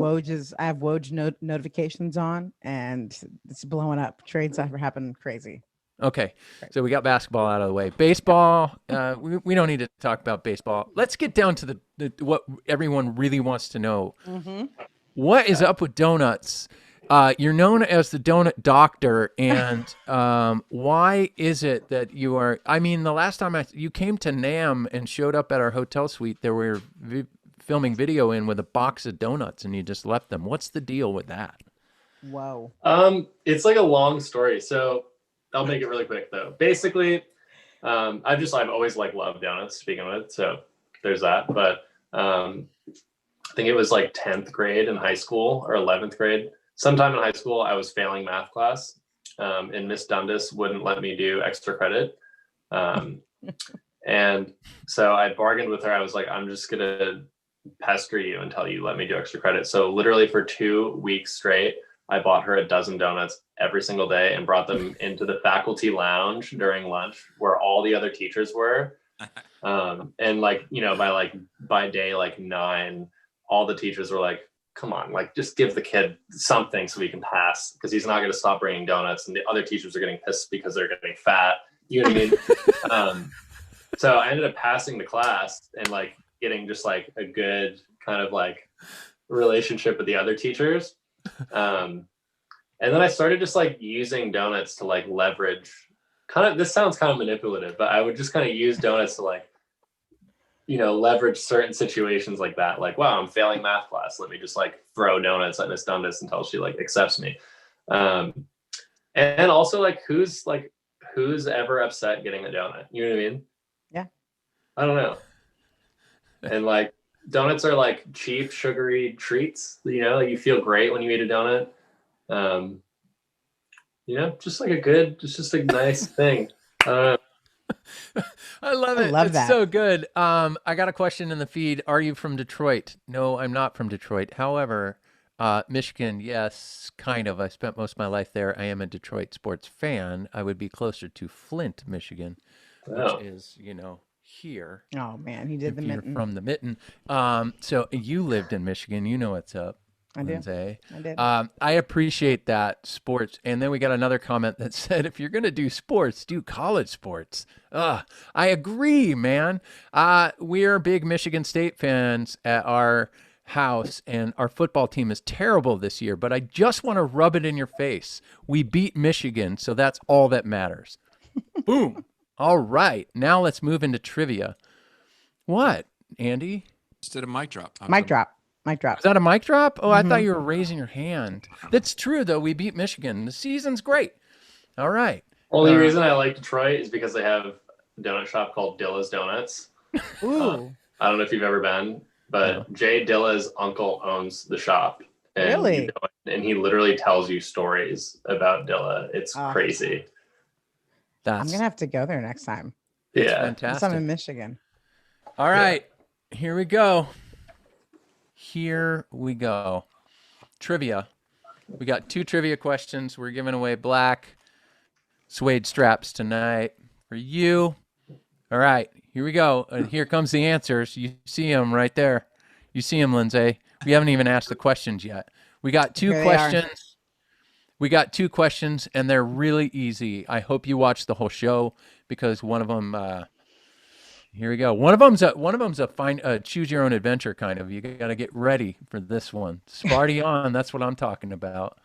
I have Woj notifications on, and it's blowing up. Trades are happening crazy. Okay, so we got basketball out of the way. Baseball, we don't need to talk about baseball. Let's get down to the what everyone really wants to know. Mm-hmm. What is up with donuts? You're known as the donut doctor, and why is it that you are? I mean, the last time you came to NAM and showed up at our hotel suite, there were filming video in with a box of donuts, and you just left them. What's the deal with that? Whoa. It's like a long story, so I'll make it really quick though. Basically, I've always like loved donuts to begin with, so there's that. But I think it was like 10th grade in high school or 11th grade. Sometime in high school, I was failing math class, and Miss Dundas wouldn't let me do extra credit. And so I bargained with her. I was like, I'm just gonna pester you until you let me do extra credit. So literally for 2 weeks straight, I bought her a dozen donuts every single day and brought them into the faculty lounge during lunch where all the other teachers were. And by day 9, all the teachers were like, come on, like just give the kid something so we can pass, because he's not going to stop bringing donuts. And the other teachers are getting pissed because they're getting fat. You know what I mean? So I ended up passing the class and like getting just like a good kind of like relationship with the other teachers. And then I started just like using donuts to like leverage this sounds kind of manipulative, but I would just kind of use donuts to like, leverage certain situations like that. Like, wow, I'm failing math class. Let me just like throw donuts at Miss Dundas until she like accepts me. And also like, who's ever upset getting a donut? You know what I mean? Yeah. I don't know. And like, donuts are like cheap, sugary treats. You feel great when you eat a donut. Just like just a nice thing. I love it. I love it's that. So good. I got a question in the feed. Are you from Detroit? No, I'm not from Detroit. However, Michigan, yes, kind of. I spent most of my life there. I am a Detroit sports fan. I would be closer to Flint, Michigan, which is, here. Oh man, he did the mitten. From the mitten. So you lived in Michigan. You know what's up. I do. Lindsay. I did. I appreciate that sports. And then we got another comment that said, if you're going to do sports, do college sports. I agree, man. We're big Michigan State fans at our house, and our football team is terrible this year, but I just want to rub it in your face. We beat Michigan, so that's all that matters. Boom. All right. Now let's move into trivia. What, Andy? Instead of mic drop. Mic drop. Mic drop. Is that a mic drop? Oh, I thought you were raising your hand. That's true, though. We beat Michigan. The season's great. All right. Only reason I like Detroit is because they have a donut shop called Dilla's Donuts. Ooh. I don't know if you've ever been, but Jay Dilla's uncle owns the shop. And Really? And he literally tells you stories about Dilla. It's crazy. I'm going to have to go there next time. Yeah. Fantastic. I'm in Michigan. All right. Here we go. Trivia. We got 2 trivia questions. We're giving away black suede straps tonight for you. All right, here we go. Here comes the answers. You see them right there. You see them, Lindsay. We haven't even asked the questions yet. We got 2 questions. We got 2 questions, and they're really easy. I hope you watch the whole show, because one of them here we go. One of them's a choose your own adventure kind of. You got to get ready for this one. Sparty on. That's what I'm talking about.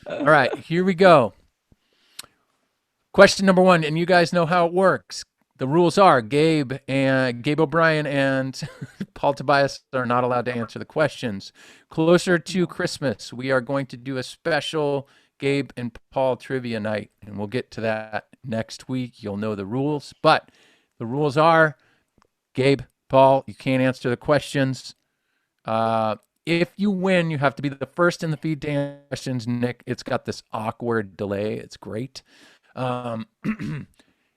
All right, here we go. Question number 1, and you guys know how it works. The rules are Gabe O'Brien and Paul Tobias are not allowed to answer the questions. Closer to Christmas, we are going to do a special Gabe and Paul trivia night, and we'll get to that next week. You'll know the rules, but the rules are, Gabe, Paul, you can't answer the questions. If you win, you have to be the first in the feed to answer questions, Nick. It's got this awkward delay. It's great.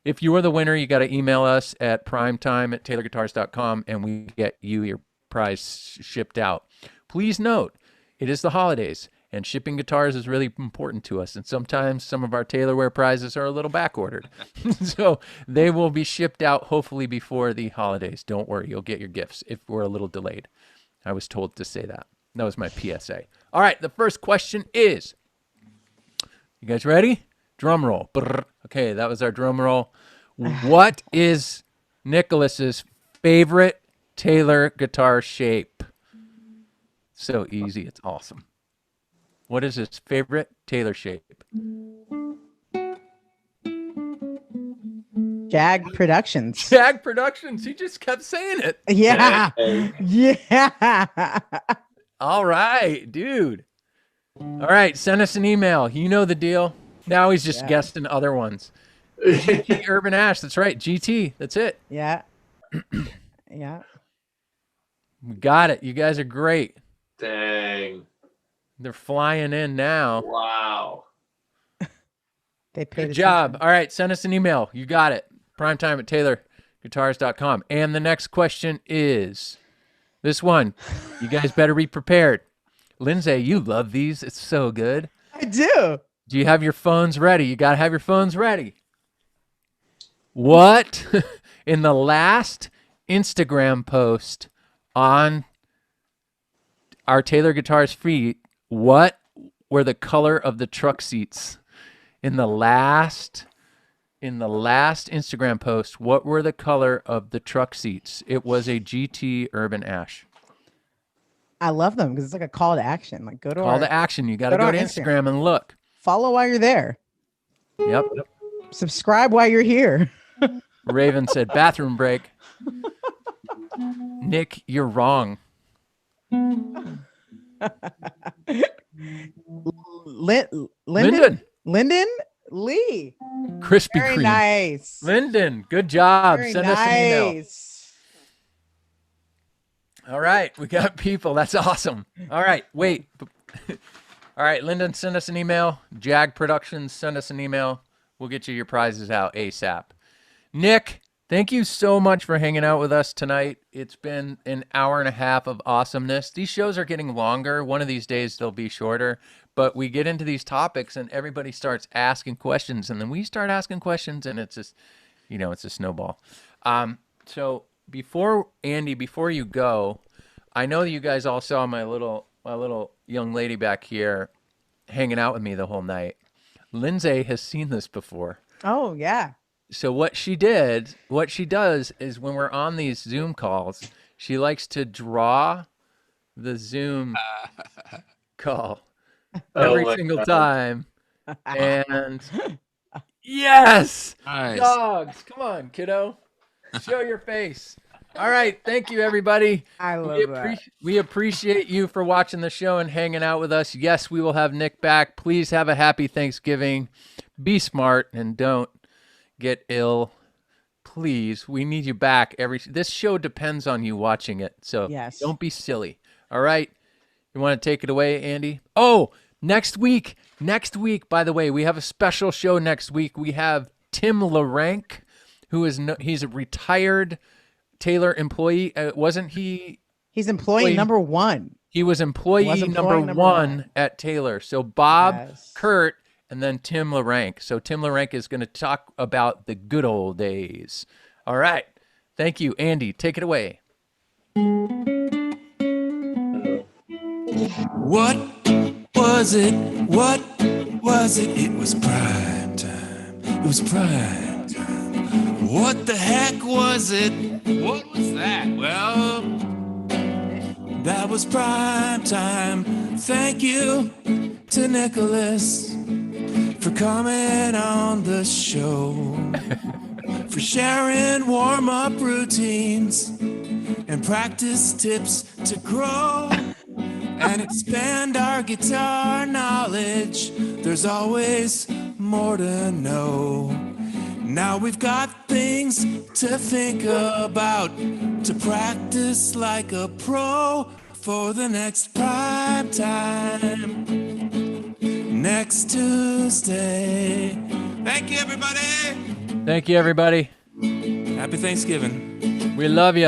If you are the winner, you got to email us at primetime@taylorguitars.com, and we get you your prize shipped out. Please note, it is the holidays, and shipping guitars is really important to us. And sometimes some of our tailorware prizes are a little backordered. So they will be shipped out hopefully before the holidays. Don't worry, you'll get your gifts if we're a little delayed. I was told to say that. That was my PSA. All right, the first question is, you guys ready? Drum roll. Brr. Okay, that was our drum roll. What is Nicholas's favorite Taylor guitar shape? So easy, it's awesome. What is his favorite Taylor shape? Jag Productions. Jag Productions. He just kept saying it. Yeah. Yeah. All right, dude. All right, send us an email. You know the deal. Now he's just guessing other ones. GT Urban Ash. That's right. GT. That's it. Yeah. Yeah. We got it. You guys are great. Dang. They're flying in now. Wow. They paid Good job. All right, send us an email. You got it. Primetime@taylorguitars.com. And the next question is this one. You guys better be prepared. Lindsay, you love these. It's so good. I do. Do you have your phones ready? You got to have your phones ready. What in the last Instagram post on our Taylor Guitars feed, what were the color of the truck seats? In the last Instagram post, what were the color of the truck seats? It was a GT Urban Ash. I love them because it's like a call to action. Like go to Call to action. You got to go to Instagram and look. Follow while you're there. Yep. Subscribe while you're here. Raven said bathroom break. Nick, you're wrong. Lyndon Lee. Krispy Very Kreme. nice. Lyndon, good job. Very Send us an email. nice. All right, we got people. That's awesome. All right, wait. All right, Lyndon, send us an email. Jag Productions, send us an email. We'll get you your prizes out ASAP. Nick, thank you so much for hanging out with us tonight. It's been an hour and a half of awesomeness. These shows are getting longer. One of these days they'll be shorter. But we get into these topics and everybody starts asking questions. And then we start asking questions and it's just, it's a snowball. So before you go, I know you guys all saw my little young lady back here hanging out with me the whole night. Lindsay has seen this before. Oh, yeah. So what she does is when we're on these Zoom calls, she likes to draw the Zoom call every single time. And yes, Nice. dogs, come on, kiddo, show your face. All right, thank you, everybody. I love that. We appreciate you for watching the show and hanging out with us. Yes, we will have Nick back. Please have a happy Thanksgiving. Be smart and don't get ill. Please, we need you back. This show depends on you watching it, so Yes. don't be silly. All right, you want to take it away, Andy? Oh, next week, by the way, we have a special show next week. We have Tim LaRank, he's a retired Taylor employee. Wasn't he? He's employee number one. He was employee number one at Taylor. So Bob, Yes. Kurt, and then Tim LaRank. So Tim LaRank is going to talk about the good old days. All right. Thank you, Andy. Take it away. What was it? What was it? It was prime time. It was prime time. What the heck was it? What was that? Well, that was prime time. Thank you to Nicholas for coming on the show, for sharing warm-up routines and practice tips to grow and expand our guitar knowledge. There's always more to know. Now we've got things to think about, to practice like a pro. for the next prime time next Tuesday. Thank you, everybody. Thank you, everybody. Happy Thanksgiving. We love you.